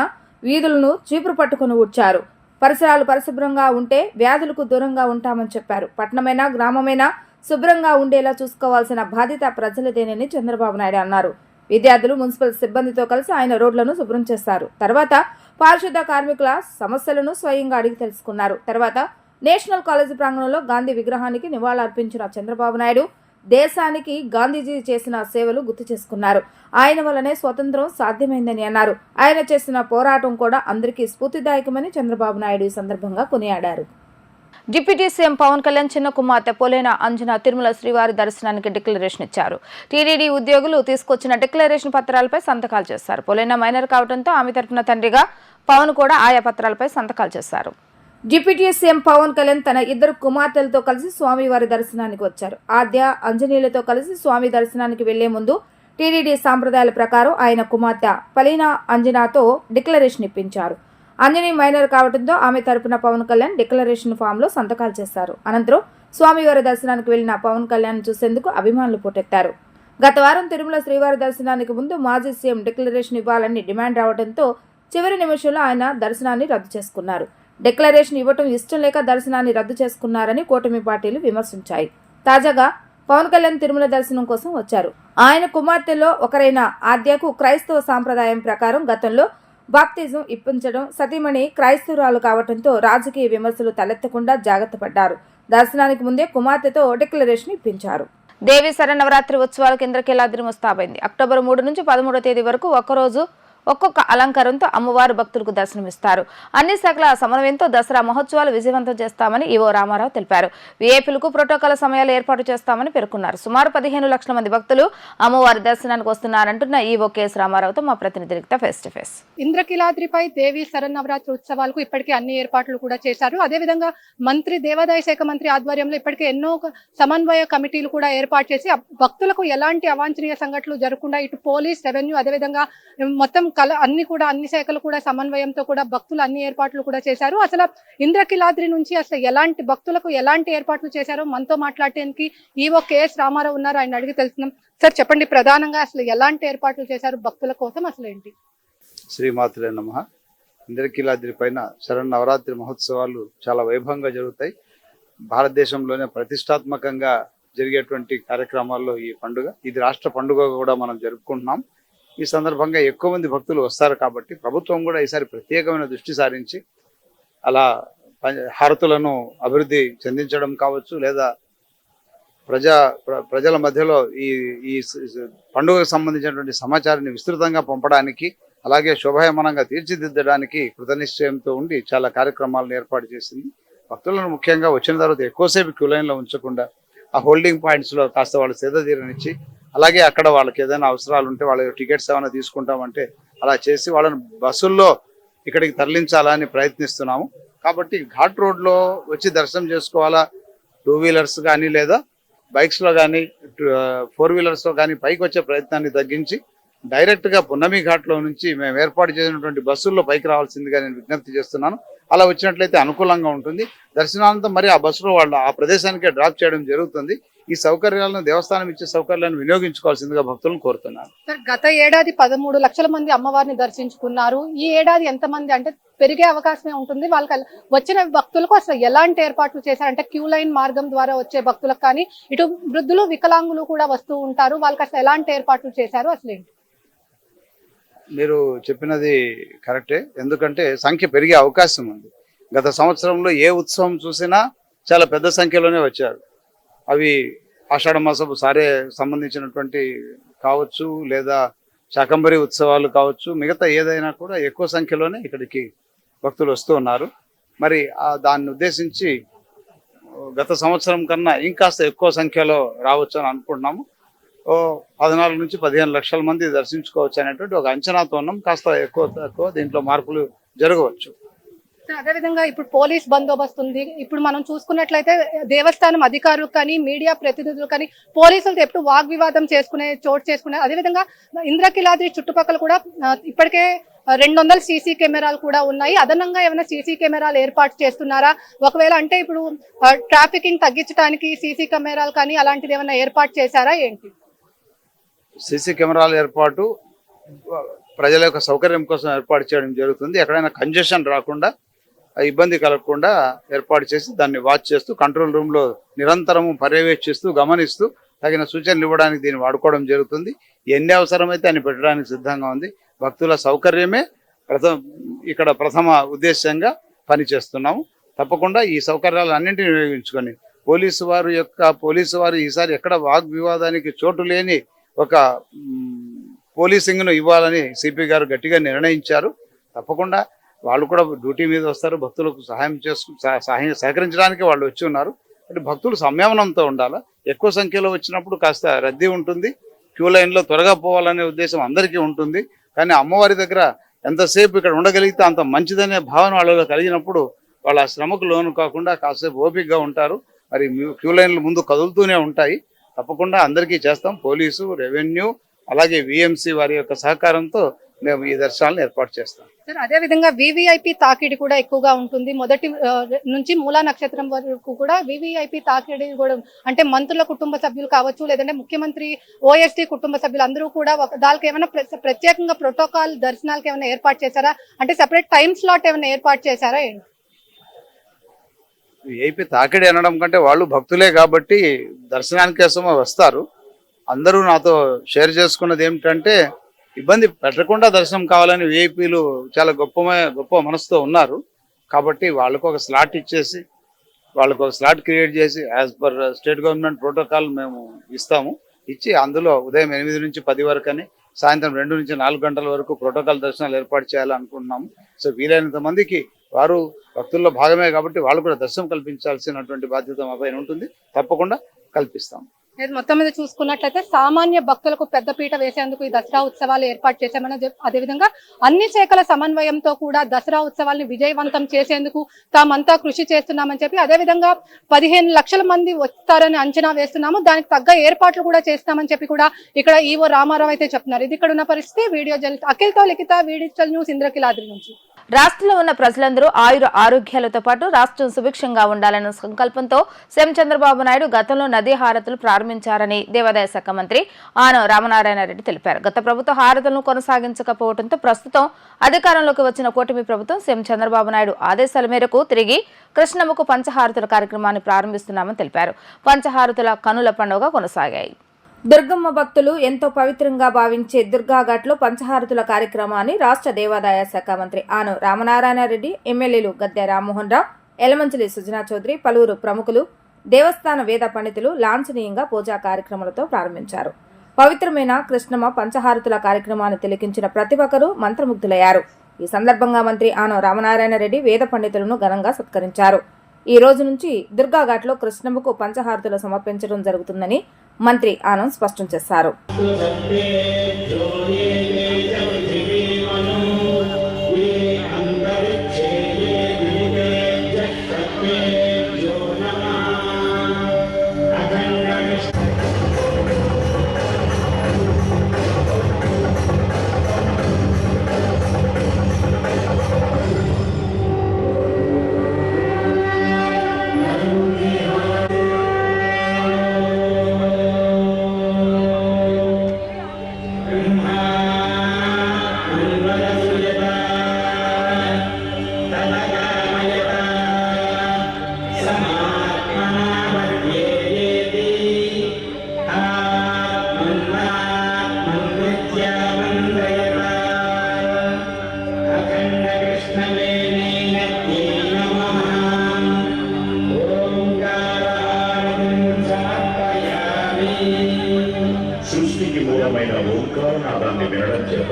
వీధులను చీపురు పట్టుకుని ఊడ్చారు. పరిసరాలు పరిశుభ్రంగా ఉంటే వ్యాధులకు దూరంగా ఉంటామని చెప్పారు. పట్టణమైనా గ్రామమైనా శుభ్రంగా ఉండేలా చూసుకోవాల్సిన బాధ్యత ప్రజలదేనని చంద్రబాబు నాయుడు అన్నారు. విద్యార్థులు, మున్సిపల్ సిబ్బందితో కలిసి ఆయన రోడ్లను శుభ్రం చేశారు. తర్వాత పారిశుద్ధ కార్మికుల సమస్యలను స్వయంగా అడిగి తెలుసుకున్నారు. తర్వాత నేషనల్ కాలేజీ ప్రాంగణంలో గాంధీ విగ్రహానికి నివాళులర్పించిన చంద్రబాబు నాయుడు దేశానికి గాంధీజీ చేసిన సేవలు గుర్తు చేసుకున్నారు. ఆయన వల్లనే స్వతంత్రం సాధ్యమైందని అన్నారు. ఆయన చేసిన పోరాటం కూడా అందరికీ స్ఫూర్తిదాయకమని చంద్రబాబు నాయుడు ఈ సందర్భంగా కొనియాడారు. డిప్యూటీ సీఎం పవన్ కళ్యాణ్ చిన్న కుమార్తె పొలేన అంజనా తిరుమల శ్రీవారి దర్శనానికి డిక్లరేషన్ ఇచ్చారు. టీడీడీ ఉద్యోగులు తీసుకొచ్చిన డిక్లరేషన్ పత్రాలపై సంతకాలు చేశారు. పొలేన మైనర్ కావడంతో ఆమె తరపున తండ్రిగా పవన్ కూడా ఆయా పత్రాలపై సంతకాలు చేశారు. డిప్యూటీ సీఎం పవన్ కళ్యాణ్ తన 2 కుమార్తెలతో కలిసి స్వామివారి దర్శనానికి వచ్చారు. ఆద్య, అంజనీలతో కలిసి స్వామి దర్శనానికి వెళ్లే ముందు టీడీడీ సాంప్రదాయాల ప్రకారం ఆయన కుమార్తె పలీనా అంజనాతో డిక్లరేషన్ ఇప్పించారు. అంజనీ మైనర్ కావడంతో ఆమె తరపున పవన్ కళ్యాణ్ డిక్లరేషన్ ఫామ్ లో సంతకాలు చేశారు. అనంతరం స్వామివారి దర్శనానికి వెళ్లిన పవన్ కళ్యాణ్ చూసేందుకు అభిమానులు పోటెత్తారు. గత వారం తిరుమల శ్రీవారి దర్శనానికి ముందు మాజీ సీఎం డిక్లరేషన్ ఇవ్వాలని డిమాండ్ రావడంతో చివరి నిమిషంలో ఆయన దర్శనాన్ని రద్దు చేసుకున్నారు. డిక్లరేషన్ ఇవ్వటం ఇష్టం లేక దర్శనాన్ని రద్దు చేసుకున్నారని కూటమి పార్టీలు విమర్శించాయి. తాజాగా పవన్ కళ్యాణ్ తిరుమల దర్శనం కోసం వచ్చారు. ఆయన కుమార్తెలో ఒకరైన ఆద్యకు క్రైస్తవ సాంప్రదాయం ప్రకారం గతంలో బాప్తిజం ఇప్పించడం, సతీమణి క్రైస్తవురాలు కావడంతో రాజకీయ విమర్శలు తలెత్తకుండా జాగ్రత్త పడ్డారు. దర్శనానికి ముందే కుమార్తెతో డిక్లరేషన్ ఇప్పించారు. దేవి శరన్నవరాత్రి ఉత్సవాలకు ఇంద్రకీలాద్రి ముస్తాబైంది. అక్టోబర్ 3 నుంచి 13వ తేదీ వరకు ఒక్కరోజు ఒక్కొక్క అలంకారంతో అమ్మవారు భక్తులకు దర్శనమిస్తారు. అన్ని శాఖల సమన్వయంతో దసరా మహోత్సవాలు విజయవంతం చేస్తామని ఈవో రామారావు తెలిపారు. వీఐపీలకు ప్రోటోకాల్ సమయాలు ఏర్పాటు చేస్తామని పేర్కొన్నారు. సుమారు 15 లక్షల మంది భక్తులు అమ్మవారి దర్శనానికి వస్తున్నారంటున్న ఈవో కేఎస్ రామారావుతో మా ప్రతినిధి ఫేస్ టు ఫేస్. ఇంద్రకీలాద్రిపై దేవి శరన్నవరాత్రి ఉత్సవాలకు ఇప్పటికే అన్ని ఏర్పాట్లు కూడా చేశారు. అదేవిధంగా మంత్రి దేవాదాయ శాఖ మంత్రి ఆధ్వర్యంలో ఇప్పటికే ఎన్నో సమన్వయ కమిటీలు కూడా ఏర్పాటు చేసి భక్తులకు ఎలాంటి అవాంఛనీయ సంఘటనలు జరగకుండా ఇటు పోలీస్, రెవెన్యూ, అదేవిధంగా మొత్తం అన్ని శాఖలు కూడా సమన్వయంతో కూడా భక్తులు అన్ని ఏర్పాట్లు కూడా చేశారు. అసలు ఇంద్రకీలాద్రి నుంచి అసలు ఎలాంటి భక్తులకు ఎలాంటి ఏర్పాట్లు చేశారో మనతో మాట్లాడటానికి ఈవో కేఎస్ రామారావు ఉన్నారు. ఆయన అడిగి తెలుసుకున్నాం. సార్ చెప్పండి, ప్రధానంగా అసలు ఎలాంటి ఏర్పాట్లు చేశారు భక్తుల కోసం, అసలు ఏంటి? శ్రీమాతులే నమః. ఇంద్రకీలాద్రి పైన శరన్నవరాత్రి మహోత్సవాలు చాలా వైభవంగా జరుగుతాయి. భారతదేశంలోనే ప్రతిష్టాత్మకంగా జరిగేటువంటి కార్యక్రమాల్లో ఈ పండుగ, ఇది రాష్ట్ర పండుగ కూడా మనం జరుపుకుంటున్నాం. ఈ సందర్భంగా ఎక్కువ మంది భక్తులు వస్తారు కాబట్టి ప్రభుత్వం కూడా ఈసారి ప్రత్యేకమైన దృష్టి సారించి అలా హారతులను అభివృద్ధి చెందించడం కావచ్చు, లేదా ప్రజల మధ్యలో ఈ పండుగకు సంబంధించినటువంటి సమాచారాన్ని విస్తృతంగా పంపడానికి, అలాగే శోభాయమానంగా తీర్చిదిద్దడానికి కృతనిశ్చయంతో ఉండి చాలా కార్యక్రమాలను ఏర్పాటు చేసింది. భక్తులను ముఖ్యంగా వచ్చిన తర్వాత ఎక్కువసేపు క్యూ లైన్లో ఉంచకుండా ఆ హోల్డింగ్ పాయింట్స్లో కాస్త వాళ్ళు సేద తీరనిచ్చి, అలాగే అక్కడ వాళ్ళకి ఏదైనా అవసరాలు ఉంటే వాళ్ళ టికెట్స్ ఏమైనా తీసుకుంటామంటే అలా చేసి వాళ్ళని బస్సుల్లో ఇక్కడికి తరలించాలని ప్రయత్నిస్తున్నాము. కాబట్టి ఘాట్ రోడ్లో వచ్చి దర్శనం చేసుకోవాలా, 2 వీలర్స్ కానీ లేదా బైక్స్లో కానీ 4 వీలర్స్లో కానీ పైకి వచ్చే ప్రయత్నాన్ని తగ్గించి డైరెక్ట్గా పున్నమి ఘాట్లో నుంచి మేము ఏర్పాటు చేసినటువంటి బస్సుల్లో పైకి రావాల్సిందిగా నేను విజ్ఞప్తి చేస్తున్నాను. అలా వచ్చినట్లయితే అనుకూలంగా ఉంటుంది. దర్శనానంతరం మరి ఆ బస్సులో వాళ్ళు ఆ ప్రదేశానికే డ్రాప్ చేయడం జరుగుతుంది. ఈ సౌకర్యాలను దేవస్థానం ఇచ్చే సౌకర్యాలను వినియోగించుకోవాల్సిందిగా భక్తులను కోరుతున్నాను. సార్, గత ఏడాది 13 లక్షల మంది అమ్మవారిని దర్శించుకున్నారు. ఈ ఏడాది ఎంతమంది అంటే పెరిగే అవకాశమే ఉంటుంది. వాళ్ళకి వచ్చిన భక్తులకు అసలు ఎలాంటి ఏర్పాట్లు చేశారంటే క్యూ లైన్ మార్గం ద్వారా వచ్చే భక్తులకు కానీ ఇటు వృద్ధులు, వికలాంగులు కూడా వస్తూ ఉంటారు. వాళ్ళకి అసలు ఎలాంటి ఏర్పాట్లు చేశారు, అసలు ఏంటి? మీరు చెప్పినది కరెక్టే. ఎందుకంటే సంఖ్య పెరిగే అవకాశం ఉంది. గత సంవత్సరంలో ఏ ఉత్సవం చూసినా చాలా పెద్ద సంఖ్యలోనే వచ్చారు. అవి ఆషాఢ మాసపు సారే సంబంధించినటువంటి కావచ్చు, లేదా శాకంబరి ఉత్సవాలు కావచ్చు, మిగతా ఏదైనా కూడా ఎక్కువ సంఖ్యలోనే ఇక్కడికి భక్తులు వస్తూ ఉన్నారు. మరి దాన్ని ఉద్దేశించి గత సంవత్సరం కన్నా ఇంకాస్త ఎక్కువ సంఖ్యలో రావచ్చు అని అనుకుంటున్నాము. 14 నుంచి 15 లక్షల మంది దర్శించుకోవచ్చు అనేటువంటి ఒక అంచనాతో ఉన్నాం. కాస్త ఎక్కువ దీంట్లో మార్పులు జరగవచ్చు. అదేవిధంగా ఇప్పుడు పోలీస్ బందోబస్తు ఉంది. ఇప్పుడు మనం చూసుకున్నట్లయితే దేవస్థానం అధికారులు కానీ, మీడియా ప్రతినిధులు కానీ పోలీసులతో ఎప్పుడు వాగ్వివాదం చేసుకునే అదేవిధంగా ఇంద్రకీలాద్రి చుట్టుపక్కల కూడా ఇప్పటికే 200 సీసీ కెమెరాలు కూడా ఉన్నాయి. అదనంగా ఏమైనా సీసీ కెమెరాలు ఏర్పాటు చేస్తున్నారా? ఒకవేళ అంటే ఇప్పుడు ట్రాఫికింగ్ తగ్గించడానికి సీసీ కెమెరాలు కానీ అలాంటిది ఏమైనా ఏర్పాటు చేశారా ఏంటి? సీసీ కెమెరాల ఏర్పాటు ప్రజల యొక్క సౌకర్యం కోసం ఏర్పాటు చేయడం జరుగుతుంది. ఎక్కడైనా కంజెషన్ రాకుండా, ఇబ్బంది కలగకుండా ఏర్పాటు చేసి దాన్ని వాచ్ చేస్తూ కంట్రోల్ రూమ్లో నిరంతరము పర్యవేక్షిస్తూ గమనిస్తూ తగిన సూచనలు ఇవ్వడానికి దీన్ని వాడుకోవడం జరుగుతుంది. ఎన్ని అవసరమైతే అన్ని పెట్టడానికి సిద్ధంగా ఉంది. భక్తుల సౌకర్యమే ఇక్కడ ప్రథమ ఉద్దేశంగా పనిచేస్తున్నాము. తప్పకుండా ఈ సౌకర్యాలు అన్నింటినీ వినియోగించుకొని పోలీసు వారు ఈసారి ఎక్కడ వాగ్వివాదానికి చోటు లేని ఒక పోలీసింగ్ను ఇవ్వాలని సిపి గారు గట్టిగా నిర్ణయించారు. తప్పకుండా వాళ్ళు కూడా డ్యూటీ మీద వస్తారు. భక్తులకు సహకరించడానికి వాళ్ళు వచ్చి ఉన్నారు. అంటే భక్తులు సంయమనంతో ఉండాలి. ఎక్కువ సంఖ్యలో వచ్చినప్పుడు కాస్త రద్దీ ఉంటుంది. క్యూ లైన్లో త్వరగా పోవాలనే ఉద్దేశం అందరికీ ఉంటుంది. కానీ అమ్మవారి దగ్గర ఎంతసేపు ఇక్కడ ఉండగలిగితే అంత మంచిదనే భావన వాళ్ళలో కలిగినప్పుడు వాళ్ళ శ్రమకు లోను కాకుండా కాసేపు ఓపికగా ఉంటారు. మరి క్యూ లైన్లు ముందు కదులుతూనే ఉంటాయి. తప్పకుండా అందరికీ చేస్తాం. పోలీసు, రెవెన్యూ, అలాగే విఎంసి వారి యొక్క సహకారంతో మేము ఈ దర్శనాలను ఏర్పాటు చేస్తాం. సార్, అదే విధంగా వివిఐపి తాకిడి కూడా ఎక్కువగా ఉంటుంది. మొదటి నుంచి మూలా నక్షత్రం వరకు కూడా వివిఐపి తాకిడి కూడా, అంటే మంత్రుల కుటుంబ సభ్యులు కావచ్చు, లేదంటే ముఖ్యమంత్రి, ఓఎస్టీ కుటుంబ సభ్యులు అందరూ కూడా దానికి ఏమైనా ప్రత్యేకంగా ప్రోటోకాల్ దర్శనాలకు ఏమైనా ఏర్పాటు చేశారా? అంటే సెపరేట్ టైం స్లాట్ ఏమైనా ఏర్పాటు చేశారా ఏంటి? విఐపి తాకిడి అనడం కంటే వాళ్ళు భక్తులే కాబట్టి దర్శనానికి కోసమే వస్తారు. అందరూ నాతో షేర్ చేసుకున్నది ఏమిటంటే ఇబ్బంది పెట్టకుండా దర్శనం కావాలని విఐపీలు చాలా గొప్ప మనసుతో ఉన్నారు. కాబట్టి వాళ్ళకు ఒక స్లాట్ ఇచ్చేసి, వాళ్ళకు ఒక స్లాట్ క్రియేట్ చేసి as per state government protocol మేము ఇస్తాము. ఇచ్చి అందులో ఉదయం 8 నుంచి 10 వరకు అని, సాయంత్రం 2 నుంచి 4 గంటల వరకు ప్రోటోకాల్ దర్శనాలు ఏర్పాటు చేయాలనుకుంటున్నాము. సో వీలైనంత మందికి వారు భక్తుల్లో భాగమే కాబట్టి వాళ్ళు కూడా దర్శనం కల్పించాల్సినటువంటి బాధ్యత మా పైన ఉంటుంది. తప్పకుండా కల్పిస్తాం. మొత్తం మీద చూసుకున్నట్లయితే సామాన్య భక్తులకు పెద్దపీట వేసేందుకు ఈ దసరా ఉత్సవాలు ఏర్పాటు చేశామని, అదేవిధంగా అన్ని శాఖల సమన్వయంతో కూడా దసరా ఉత్సవాల్ని విజయవంతం చేసేందుకు తామంతా కృషి చేస్తున్నామని చెప్పి, అదేవిధంగా 15 లక్షల మంది వస్తారని అంచనా వేస్తున్నాము, దానికి తగ్గ ఏర్పాట్లు కూడా చేస్తామని చెప్పి కూడా ఇక్కడ ఈవో రామారావు అయితే చెప్తున్నారు. ఇది ఇక్కడ ఉన్న పరిస్థితి. వీడియో జర్నలిస్ట్ అఖిల్తో లిఖిత, డిజిటల్ న్యూస్, ఇంద్రకీలాద్రి నుంచి. రాష్ట్రంలో ఉన్న ప్రజలందరూ ఆరోగ్యాలతో పాటు రాష్ట్రం సుభిక్షంగా ఉండాలన్న సంకల్పంతో సీఎం చంద్రబాబు నాయుడు గతంలో నదీ హారతులు ప్రారంభించారని దేవాదాయ శాఖ మంత్రి ఆనం రామనారాయణ రెడ్డి తెలిపారు. గత ప్రభుత్వ హారతులను కొనసాగించకపోవడంతో ప్రస్తుతం అధికారంలోకి వచ్చిన కూటమి ప్రభుత్వం సీఎం చంద్రబాబు నాయుడు ఆదేశాల మేరకు తిరిగి కృష్ణమ్మకు పంచహారతుల కార్యక్రమాన్ని ప్రారంభిస్తున్నామని తెలిపారు. పంచహారతుల కనుల పండుగ కొనసాగాయి. దుర్గమ్మ భక్తులు ఎంతో పవిత్రంగా భావించే దుర్గాఘాట్లో పంచహారతుల కార్యక్రమాన్ని రాష్ట్ర దేవాదాయ శాఖ మంత్రి ఆనం రామనారాయణ రెడ్డి, ఎమ్మెల్యేలు గద్దె రామ్మోహన్ రావు, ఎలమంచిలి సుజనా చౌదరి, పలువురు ప్రముఖులు, దేవస్థాన వేద పండితులు లాంఛనీయంగా పూజా కార్యక్రమాలతో ప్రారంభించారు. పవిత్రమైన కృష్ణమ్మ పంచహారతుల కార్యక్రమాన్ని తిలకించిన ప్రతి ఒక్కరూ మంత్రముగ్ధులయ్యారు. ఈ సందర్భంగా మంత్రి ఆనం రామనారాయణ రెడ్డి వేద పండితులను ఘనంగా సత్కరించారు. ఈ రోజు నుంచి దుర్గాఘాట్లో కృష్ణమ్మకు పంచహారతులు సమర్పించడం జరుగుతుందని మంత్రి ఆనంద్ స్పష్టం చేశారు. సృష్టికి మూలమైన ఓంకారనాదాన్ని వినడం చేత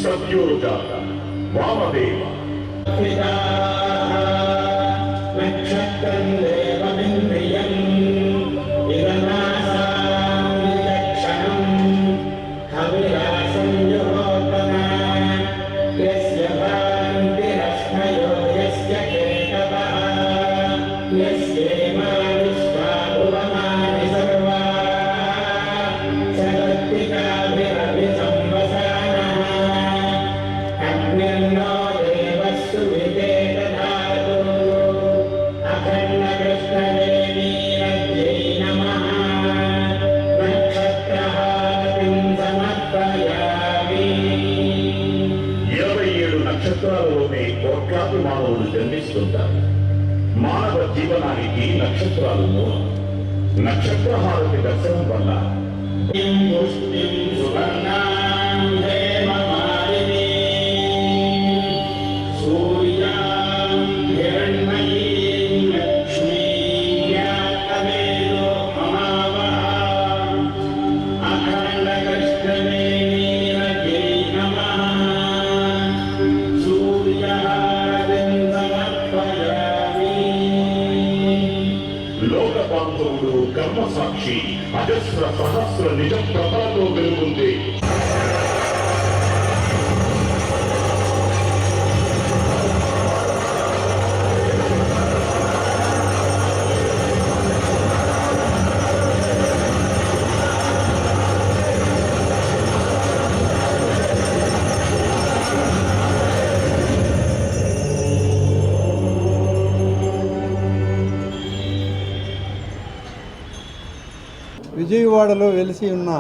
సత్యోజాత వామదేవ నక్షత్రాలలోనే కోట్లాది మానవులు జన్మిస్తుంటారు. మానవ జీవనానికి నక్షత్రాలు మూలం. నక్షత్రహారతి దర్శనం వల్ల లోకబాంధవుడు కర్మసాక్షి అజస్ర సహస్ర నిజ ప్రభలతో వెలుగుంది. విజయవాడలో వెలిసి ఉన్న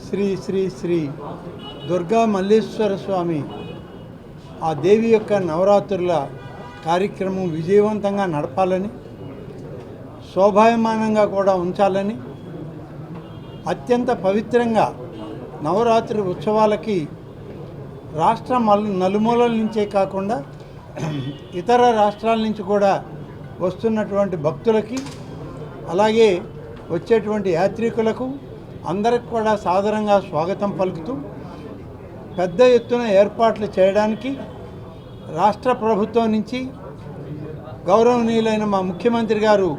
శ్రీ శ్రీ శ్రీ దుర్గా మల్లేశ్వర స్వామి ఆ దేవి యొక్క నవరాత్రుల కార్యక్రమం విజయవంతంగా నడపాలని, శోభాయమానంగా కూడా ఉంచాలని, అత్యంత పవిత్రంగా నవరాత్రి ఉత్సవాలకి రాష్ట్ర నలుమూలల నుంచే కాకుండా ఇతర రాష్ట్రాల నుంచి కూడా వస్తున్నటువంటి భక్తులకి, అలాగే వచ్చేటువంటి యాత్రికులకు అందరికి కూడా సాదరంగా స్వాగతం పలుకుతూ పెద్ద ఎత్తున ఏర్పాట్లు చేయడానికి రాష్ట్ర ప్రభుత్వం నుంచి గౌరవనీయులైన మా ముఖ్యమంత్రి గారు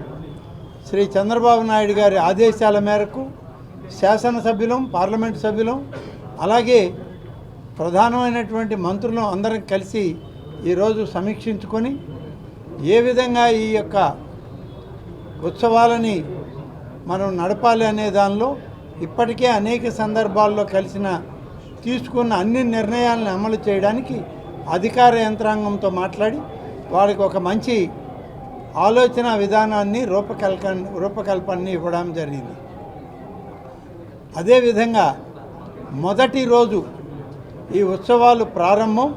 శ్రీ చంద్రబాబు నాయుడు గారి ఆదేశాల మేరకు శాసనసభ్యులం, పార్లమెంటు సభ్యులం, అలాగే ప్రధానమైనటువంటి మంత్రులు అందరం కలిసి ఈరోజు సమీక్షించుకొని ఏ విధంగా ఈ యొక్క ఉత్సవాలని మనం నడపాలి అనే దానిలో ఇప్పటికే అనేక సందర్భాల్లో తీసుకున్న అన్ని నిర్ణయాలను అమలు చేయడానికి అధికార యంత్రాంగంతో మాట్లాడి వాళ్ళకి ఒక మంచి ఆలోచన విధానాన్ని రూపకల్పనని ఇవ్వడం జరిగింది. అదేవిధంగా మొదటి రోజు ఈ ఉత్సవాలు ప్రారంభం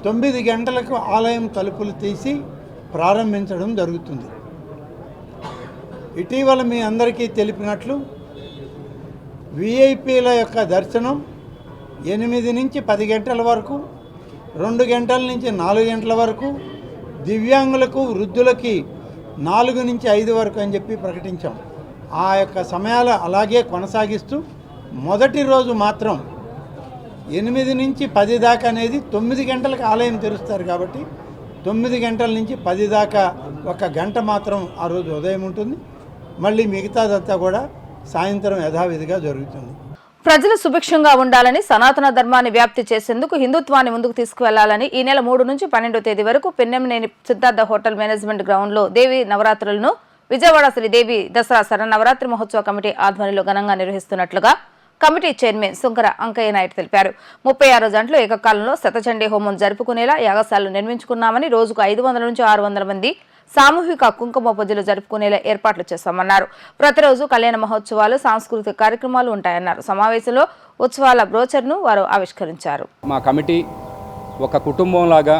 9 గంటలకు ఆలయం తలుపులు తీసి ప్రారంభించడం జరుగుతుంది. ఇటీవల మీ అందరికీ తెలిపినట్లు విఐపీల యొక్క దర్శనం 8 నుంచి 10 గంటల వరకు, 2 గంటల నుంచి 4 గంటల వరకు, దివ్యాంగులకు, వృద్ధులకి 4 నుంచి 5 వరకు అని చెప్పి ప్రకటించాం. ఆ యొక్క సమయాలు అలాగే కొనసాగిస్తూ మొదటి రోజు మాత్రం 8 నుంచి 10 దాకా అనేది 9 గంటలకు ఆలయం తెరుస్తారు కాబట్టి 9 గంటల నుంచి 10 దాకా 1 గంట మాత్రం ఆ రోజు ఉదయం ఉంటుంది. మళ్ళీ మిగతాదంతా కూడా సాయంత్రం యథావిధిగా జరుగుతుంది. ప్రజలు సుభిక్షంగా ఉండాలని, సనాతన ధర్మాన్ని వ్యాప్తి చేసేందుకు హిందుత్వాన్ని ముందుకు తీసుకువెళ్లాలని ఈ నెల 3 నుంచి 12వ తేదీ వరకు పిన్నెమనేని సిద్ధార్థ హోటల్ మేనేజ్మెంట్ గ్రౌండ్లో దేవి నవరాత్రులను విజయవాడ శ్రీదేవి దసరా శరన్నవరాత్రి మహోత్సవ కమిటీ ఆధ్వర్యంలో ఘనంగా నిర్వహిస్తున్నట్లుగా కమిటీ చైర్మన్ సుంకర అంకయ్య నాయుడు తెలిపారు. 36 జంటలు ఏకకాలంలో శతచండీ హోమం జరుపుకునేలా యాగశాలను నిర్మించుకున్నామని, రోజుకు 500 నుంచి 600 మంది సామూహిక కుంకుమ పూజలు జరుపుకునేలా ఏర్పాట్లు చేశామన్నారు. ప్రతిరోజు కళ్యాణ మహోత్సవాలు, సాంస్కృతిక కార్యక్రమాలు ఉంటాయన్నారు. సమావేశంలో ఉత్సవాల బ్రోచర్ను వారు ఆవిష్కరించారు. మా కమిటీ ఒక కుటుంబంలాగా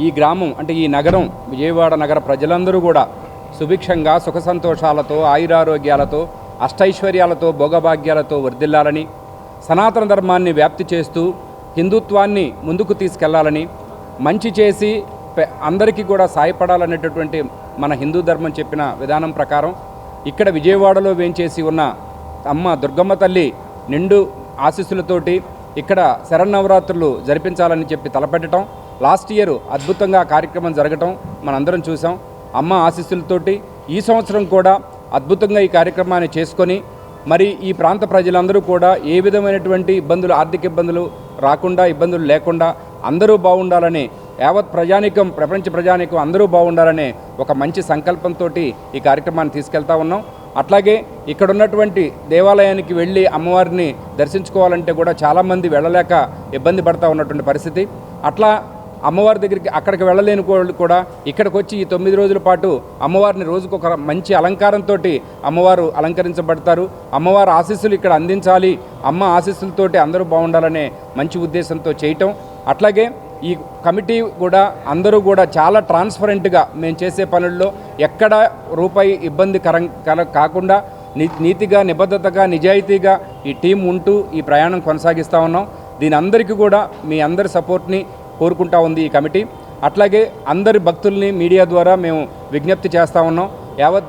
ఈ గ్రామం అంటే ఈ నగరం విజయవాడ నగర ప్రజలందరూ కూడా సుభిక్షంగా, సుఖ సంతోషాలతో, ఆయురారోగ్యాలతో, అష్టైశ్వర్యాలతో, భోగభాగ్యాలతో వర్ధిల్లాలని, సనాతన ధర్మాన్ని వ్యాప్తి చేస్తూ హిందుత్వాన్ని ముందుకు తీసుకెళ్లాలని, మంచి చేసి అందరికీ కూడా సాయపడాలనేటటువంటి మన హిందూ ధర్మం చెప్పిన విధానం ప్రకారం ఇక్కడ విజయవాడలో వేంచేసి ఉన్న అమ్మ దుర్గమ్మ తల్లి నిండు ఆశీస్సులతోటి ఇక్కడ శరన్నవరాత్రులు జరిపించాలని చెప్పి తలపెట్టడం, లాస్ట్ ఇయర్ అద్భుతంగా కార్యక్రమం జరగటం మనందరం చూసాం. అమ్మ ఆశీస్సులతోటి ఈ సంవత్సరం కూడా అద్భుతంగా ఈ కార్యక్రమాన్ని చేసుకొని మరి ఈ ప్రాంత ప్రజలందరూ కూడా ఏ విధమైనటువంటి ఇబ్బందులు, ఆర్థిక ఇబ్బందులు రాకుండా, ఇబ్బందులు లేకుండా అందరూ బాగుండాలని, యావత్ ప్రజానీకం, ప్రపంచ ప్రజానీకం అందరూ బాగుండాలనే ఒక మంచి సంకల్పంతో ఈ కార్యక్రమాన్ని తీసుకెళ్తా ఉన్నాం. అట్లాగే ఇక్కడ ఉన్నటువంటి దేవాలయానికి వెళ్ళి అమ్మవారిని దర్శించుకోవాలంటే కూడా చాలామంది వెళ్ళలేక ఇబ్బంది పడతా ఉన్నటువంటి పరిస్థితి. అట్లా అమ్మవారి దగ్గరికి అక్కడికి వెళ్ళలేని వాళ్ళు కూడా ఇక్కడికి వచ్చి ఈ 9 రోజుల పాటు అమ్మవారిని రోజుకు ఒక మంచి అలంకారంతో అమ్మవారు అలంకరించబడతారు. అమ్మవారి ఆశీస్సులు ఇక్కడ అందించాలి, అమ్మ ఆశీస్సులతోటి అందరూ బాగుండాలనే మంచి ఉద్దేశంతో చేయటం. అట్లాగే ఈ కమిటీ కూడా అందరూ కూడా చాలా ట్రాన్స్పరెంట్గా మేము చేసే పనుల్లో ఎక్కడ రూపాయి ఇబ్బంది కాకుండా నీతిగా, నిబద్ధతగా, నిజాయితీగా ఈ టీం ఉంటూ ఈ ప్రయాణం కొనసాగిస్తూ ఉన్నాం. దీని అందరికీ కూడా మీ అందరి సపోర్ట్ని కోరుకుంటా ఉంది ఈ కమిటీ. అట్లాగే అందరి భక్తుల్ని మీడియా ద్వారా మేము విజ్ఞప్తి చేస్తూ ఉన్నాం. యావత్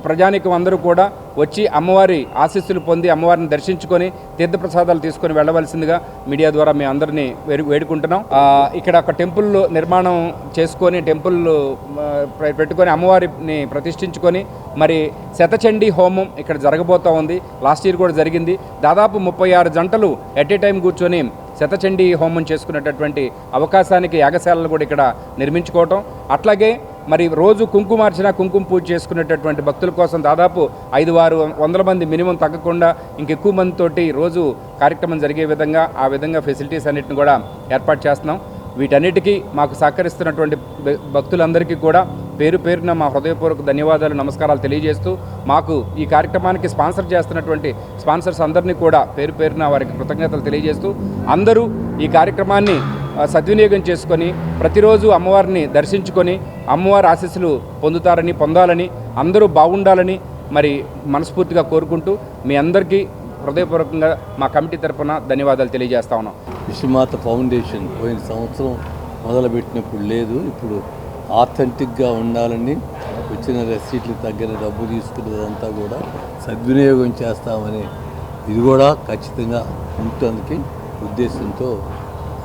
ప్రజానీకం అందరూ కూడా వచ్చి అమ్మవారి ఆశీస్సులు పొంది అమ్మవారిని దర్శించుకొని తీర్థప్రసాదాలు తీసుకొని వెళ్ళవలసిందిగా మీడియా ద్వారా మేము అందరినీ వేడుకుంటున్నాం. ఇక్కడ ఒక టెంపుల్ నిర్మాణం చేసుకొని, టెంపుల్ పెట్టుకొని అమ్మవారిని ప్రతిష్ఠించుకొని మరి శతచండీ హోమం ఇక్కడ జరగబోతూ ఉంది. లాస్ట్ ఇయర్ కూడా జరిగింది. దాదాపు 36 జంటలు ఎట్ ఏ టైం కూర్చొని శతచండీ హోమం చేసుకునేటటువంటి అవకాశానికి యాగశాలలు కూడా ఇక్కడ నిర్మించుకోవటం. అట్లాగే మరి రోజు కుంకుమార్చన, కుంకుమ పూజ చేసుకునేటటువంటి భక్తుల కోసం దాదాపు 500-600 మంది మినిమం తగ్గకుండా ఇంకెక్కువ మందితోటి రోజు కార్యక్రమం జరిగే విధంగా ఆ విధంగా ఫెసిలిటీస్ అన్నిటిని కూడా ఏర్పాటు చేస్తున్నాం. వీటన్నిటికీ మాకు సహకరిస్తున్నటువంటి భక్తులందరికీ కూడా పేరు పేరున మా హృదయపూర్వక ధన్యవాదాలు, నమస్కారాలు తెలియజేస్తూ మాకు ఈ కార్యక్రమానికి స్పాన్సర్ చేస్తున్నటువంటి స్పాన్సర్స్ అందరినీ కూడా పేరు పేరున వారికి కృతజ్ఞతలు తెలియజేస్తూ అందరూ ఈ కార్యక్రమాన్ని సద్వినియోగం చేసుకొని ప్రతిరోజు అమ్మవారిని దర్శించుకొని అమ్మవారి ఆశీస్సులు పొందాలని అందరూ బాగుండాలని మరి మనస్ఫూర్తిగా కోరుకుంటూ మీ అందరికీ హృదయపూర్వకంగా మా కమిటీ తరఫున ధన్యవాదాలు తెలియజేస్తా ఉన్నాం. విశ్వమాత ఫౌండేషన్ పోయిన సంవత్సరం మొదలుపెట్టినప్పుడు లేదు, ఇప్పుడు ఆథెంటిక్గా ఉండాలని వచ్చిన రసీట్లకు తగ్గిన డబ్బు తీసుకున్నదంతా కూడా సద్వినియోగం చేస్తామని ఇది కూడా ఖచ్చితంగా ఉంటుంది ఉద్దేశంతో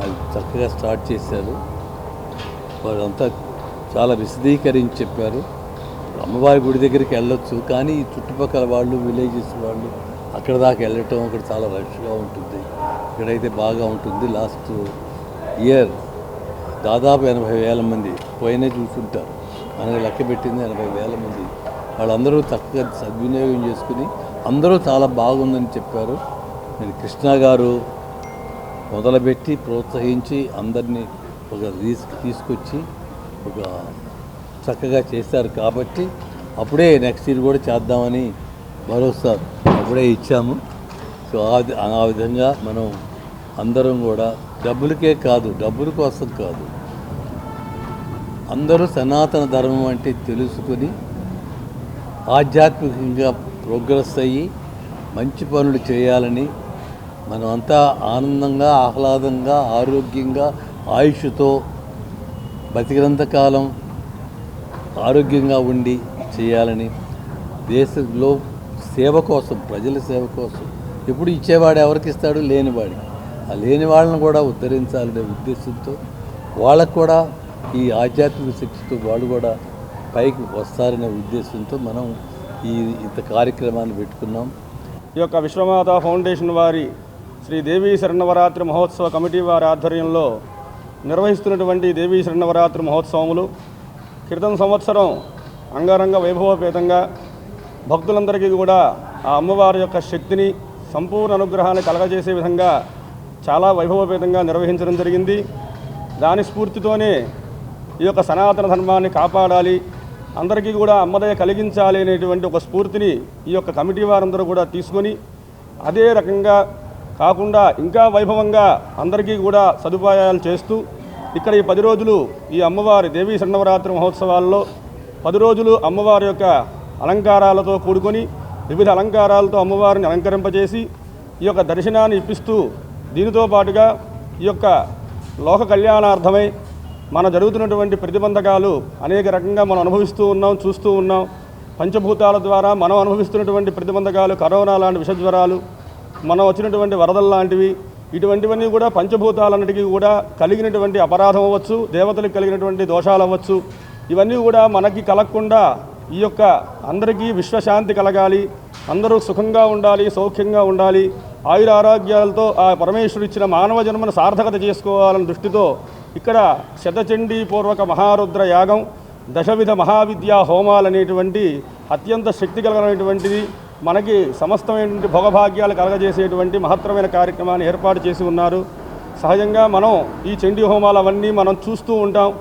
అది చక్కగా స్టార్ట్ చేశారు. వారంతా చాలా విశదీకరించి చెప్పారు. అమ్మవారి గుడి దగ్గరికి వెళ్ళొచ్చు, కానీ ఈ చుట్టుపక్కల వాళ్ళు విలేజెస్ వాళ్ళు అక్కడ దాకా వెళ్ళటం అక్కడ చాలా రష్గా ఉంటుంది. ఇక్కడైతే బాగా ఉంటుంది. లాస్ట్ ఇయర్ దాదాపు 80,000 మంది పోయినా చూసుంటారు. మనకి లెక్క పెట్టింది 80,000 మంది. వాళ్ళందరూ చక్కగా సద్వినియోగం చేసుకుని అందరూ చాలా బాగుందని చెప్పారు. నేను కృష్ణ గారు మొదలుపెట్టి ప్రోత్సహించి అందరినీ ఒక తీసుకొచ్చి ఒక చక్కగా చేశారు. కాబట్టి అప్పుడే నెక్స్ట్ ఇయర్ కూడా చేద్దామని భరోసా అప్పుడే ఇచ్చాము. సో ఆ విధంగా మనం అందరం కూడా డబ్బులకే కాదు, డబ్బుల కోసం కాదు, అందరూ సనాతన ధర్మం అంటే తెలుసుకొని ఆధ్యాత్మికంగా ప్రోగ్రెస్ అయ్యి మంచి పనులు చేయాలని మనం అంతా ఆనందంగా ఆహ్లాదంగా ఆరోగ్యంగా ఆయుష్తో బతికినంతకాలం ఆరోగ్యంగా ఉండి చేయాలని, దేశంలో సేవ కోసం ప్రజల సేవ కోసం ఎప్పుడు ఇచ్చేవాడు ఎవరికి ఇస్తాడు? లేనివాడికి. ఆ లేని వాళ్ళని కూడా ఉద్ధరించాలనే ఉద్దేశంతో వాళ్ళకు కూడా ఈ ఆధ్యాత్మిక శక్తితో వాళ్ళు కూడా పైకి వస్తారనే ఉద్దేశంతో మనం ఇంత కార్యక్రమాన్ని పెట్టుకున్నాం. ఈ యొక్క విశ్వమాత ఫౌండేషన్ వారి శ్రీ దేవీ శరన్నవరాత్రి మహోత్సవ కమిటీ వారి ఆధ్వర్యంలో నిర్వహిస్తున్నటువంటి దేవీ శరన్నవరాత్రి మహోత్సవములు క్రితం సంవత్సరం అంగరంగ వైభవపేతంగా భక్తులందరికీ కూడా ఆ అమ్మవారి యొక్క శక్తిని సంపూర్ణ అనుగ్రహాన్ని కలగజేసే విధంగా చాలా వైభవపేతంగా నిర్వహించడం జరిగింది. దాని స్ఫూర్తితోనే ఈ యొక్క సనాతన ధర్మాన్ని కాపాడాలి, అందరికీ కూడా అమ్మదయ కలిగించాలి అనేటువంటి ఒక స్ఫూర్తిని ఈ యొక్క కమిటీ వారందరూ కూడా తీసుకొని అదే రకంగా కాకుండా ఇంకా వైభవంగా అందరికీ కూడా సదుపాయాలు చేస్తూ ఇక్కడ ఈ 10 రోజులు ఈ అమ్మవారి దేవీ శరన్నవరాత్రి మహోత్సవాల్లో 10 రోజులు అమ్మవారి యొక్క అలంకారాలతో కూడుకొని వివిధ అలంకారాలతో అమ్మవారిని అలంకరింపజేసి ఈ యొక్క దర్శనాన్ని ఇప్పిస్తూ దీనితో పాటుగా ఈ యొక్క లోక కళ్యాణార్థమై మన జరుగుతున్నటువంటి ప్రతిబంధకాలు అనేక రకంగా మనం అనుభవిస్తూ ఉన్నాం, చూస్తూ ఉన్నాం. పంచభూతాల ద్వారా మనం అనుభవిస్తున్నటువంటి ప్రతిబంధకాలు, కరోనా లాంటి విషజ్వరాలు, మనం వచ్చినటువంటి వరదలు లాంటివి, ఇటువంటివన్నీ కూడా పంచభూతాలన్నిటికీ కూడా కలిగినటువంటి అపరాధం అవ్వచ్చు, దేవతలకు కలిగినటువంటి దోషాలు అవ్వచ్చు. ఇవన్నీ కూడా మనకి కలగకుండా ఈ యొక్క అందరికీ విశ్వశాంతి కలగాలి, అందరూ సుఖంగా ఉండాలి, సౌఖ్యంగా ఉండాలి, ఆయుర ఆరోగ్యాలతో ఆ పరమేశ్వరుడు ఇచ్చిన మానవ జన్మను సార్థకత చేసుకోవాలన్న దృష్టితో ఇక్కడ శతచండీ పూర్వక మహారుద్ర యాగం, దశవిధ మహావిద్యా హోమాలు అనేటువంటి అత్యంత శక్తి కలిగినటువంటిది మనకి సమస్తమైనటువంటి భోగభాగ్యాలు కలగజేసేటువంటి మహత్తరమైన కార్యక్రమాన్ని ఏర్పాటు చేసి ఉన్నారు. సహజంగా మనం ఈ చండీ హోమాలు అవన్నీ మనం చూస్తూ ఉంటాం,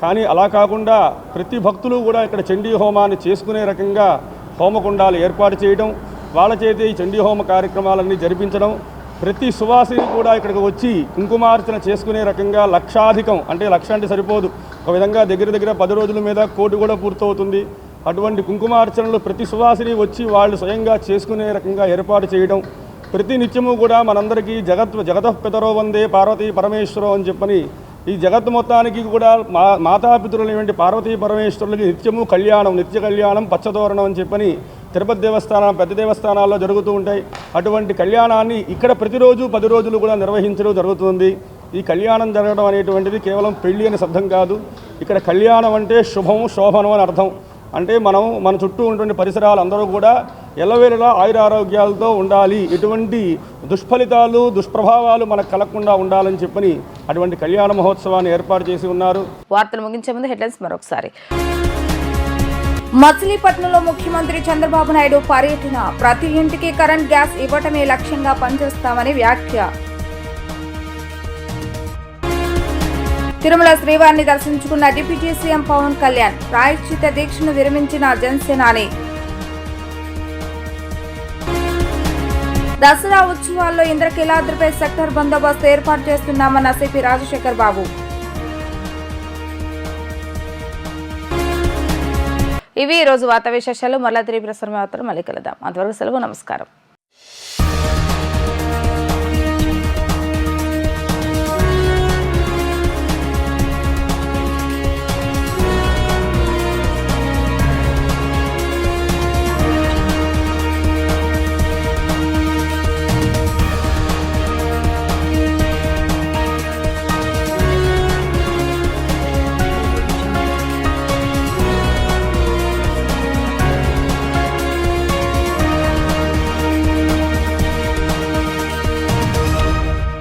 కానీ అలా కాకుండా ప్రతి భక్తులు కూడా ఇక్కడ చండీ హోమాన్ని చేసుకునే రకంగా హోమకుండాలు ఏర్పాటు చేయడం, వాళ్ళ చేతి ఈ చండీ హోమ కార్యక్రమాలన్నీ జరిపించడం, ప్రతి సువాసిని కూడా ఇక్కడికి వచ్చి కుంకుమార్చన చేసుకునే రకంగా లక్షాధికం, అంటే లక్ష అంటే సరిపోదు, ఒక విధంగా దగ్గర 10 రోజుల మీద 1 కోటి కూడా పూర్తవుతుంది. అటువంటి కుంకుమార్చనలు ప్రతి సువాసిని వచ్చి వాళ్ళు స్వయంగా చేసుకునే రకంగా ఏర్పాటు చేయడం, ప్రతి నిత్యము కూడా మనందరికీ జగతఃపితరో వందే పార్వతీ పరమేశ్వరం అని చెప్పని ఈ జగత్ మొత్తానికి కూడా మాతాపితరులైనటువంటి పార్వతీ పరమేశ్వరులకి నిత్యము కళ్యాణం, నిత్య కళ్యాణం, పచ్చతోరణం అని చెప్పని తిరుపతి దేవస్థానం, పెద్ద దేవస్థానాల్లో జరుగుతూ ఉంటాయి. అటువంటి కళ్యాణాన్ని ఇక్కడ ప్రతిరోజు 10 రోజులు కూడా నిర్వహించడం జరుగుతుంది. ఈ కళ్యాణం జరగడం అనేటువంటిది కేవలం పెళ్లి అనే శబ్దం కాదు. ఇక్కడ కళ్యాణం అంటే శుభం, శోభనం అని అర్థం. అంటే మన చుట్టూ ఉన్నటువంటి పరిసరాలు అందరూ కూడా ఎల్లవేళలా ఆయురారోగ్యాలతో ఉండాలి, ఎటువంటి దుష్ఫలితాలు, దుష్ప్రభావాలు మనకు కలగకుండా ఉండాలని చెప్పని అటువంటి కళ్యాణ మహోత్సవాన్ని ఏర్పాటు చేసి ఉన్నారు. వార్తలు ముగించే ముందు హెడ్లైన్స్ మరొకసారి. మచిలీపట్నంలో ముఖ్యమంత్రి చంద్రబాబు నాయుడు పర్యటన, ప్రతి ఇంటికి కరెంట్ గ్యాస్ ఇవ్వటమే లక్ష్యంగా పనిచేస్తామని వ్యాఖ్య. తిరుమల శ్రీవారిని దర్శించుకున్న డిప్యూటీ సీఎం పవన్ కళ్యాణ్, ప్రాయశ్చిత దీక్షను విరమించిన జనసేనాని. దసరా ఉత్సవాల్లో ఇంద్రకీలాద్రిపై సెక్టర్ బందోబస్తు ఏర్పాటు చేస్తున్నామన్న సిపి రాజశేఖర్ బాబు. ఇవి ఈ రోజు వార్తా విశేషాలు. మరలా తిరిగి ప్రసారం అవుతారు. మళ్ళీ కలుద్దాం. అంతవరకు సెలవు. నమస్కారం.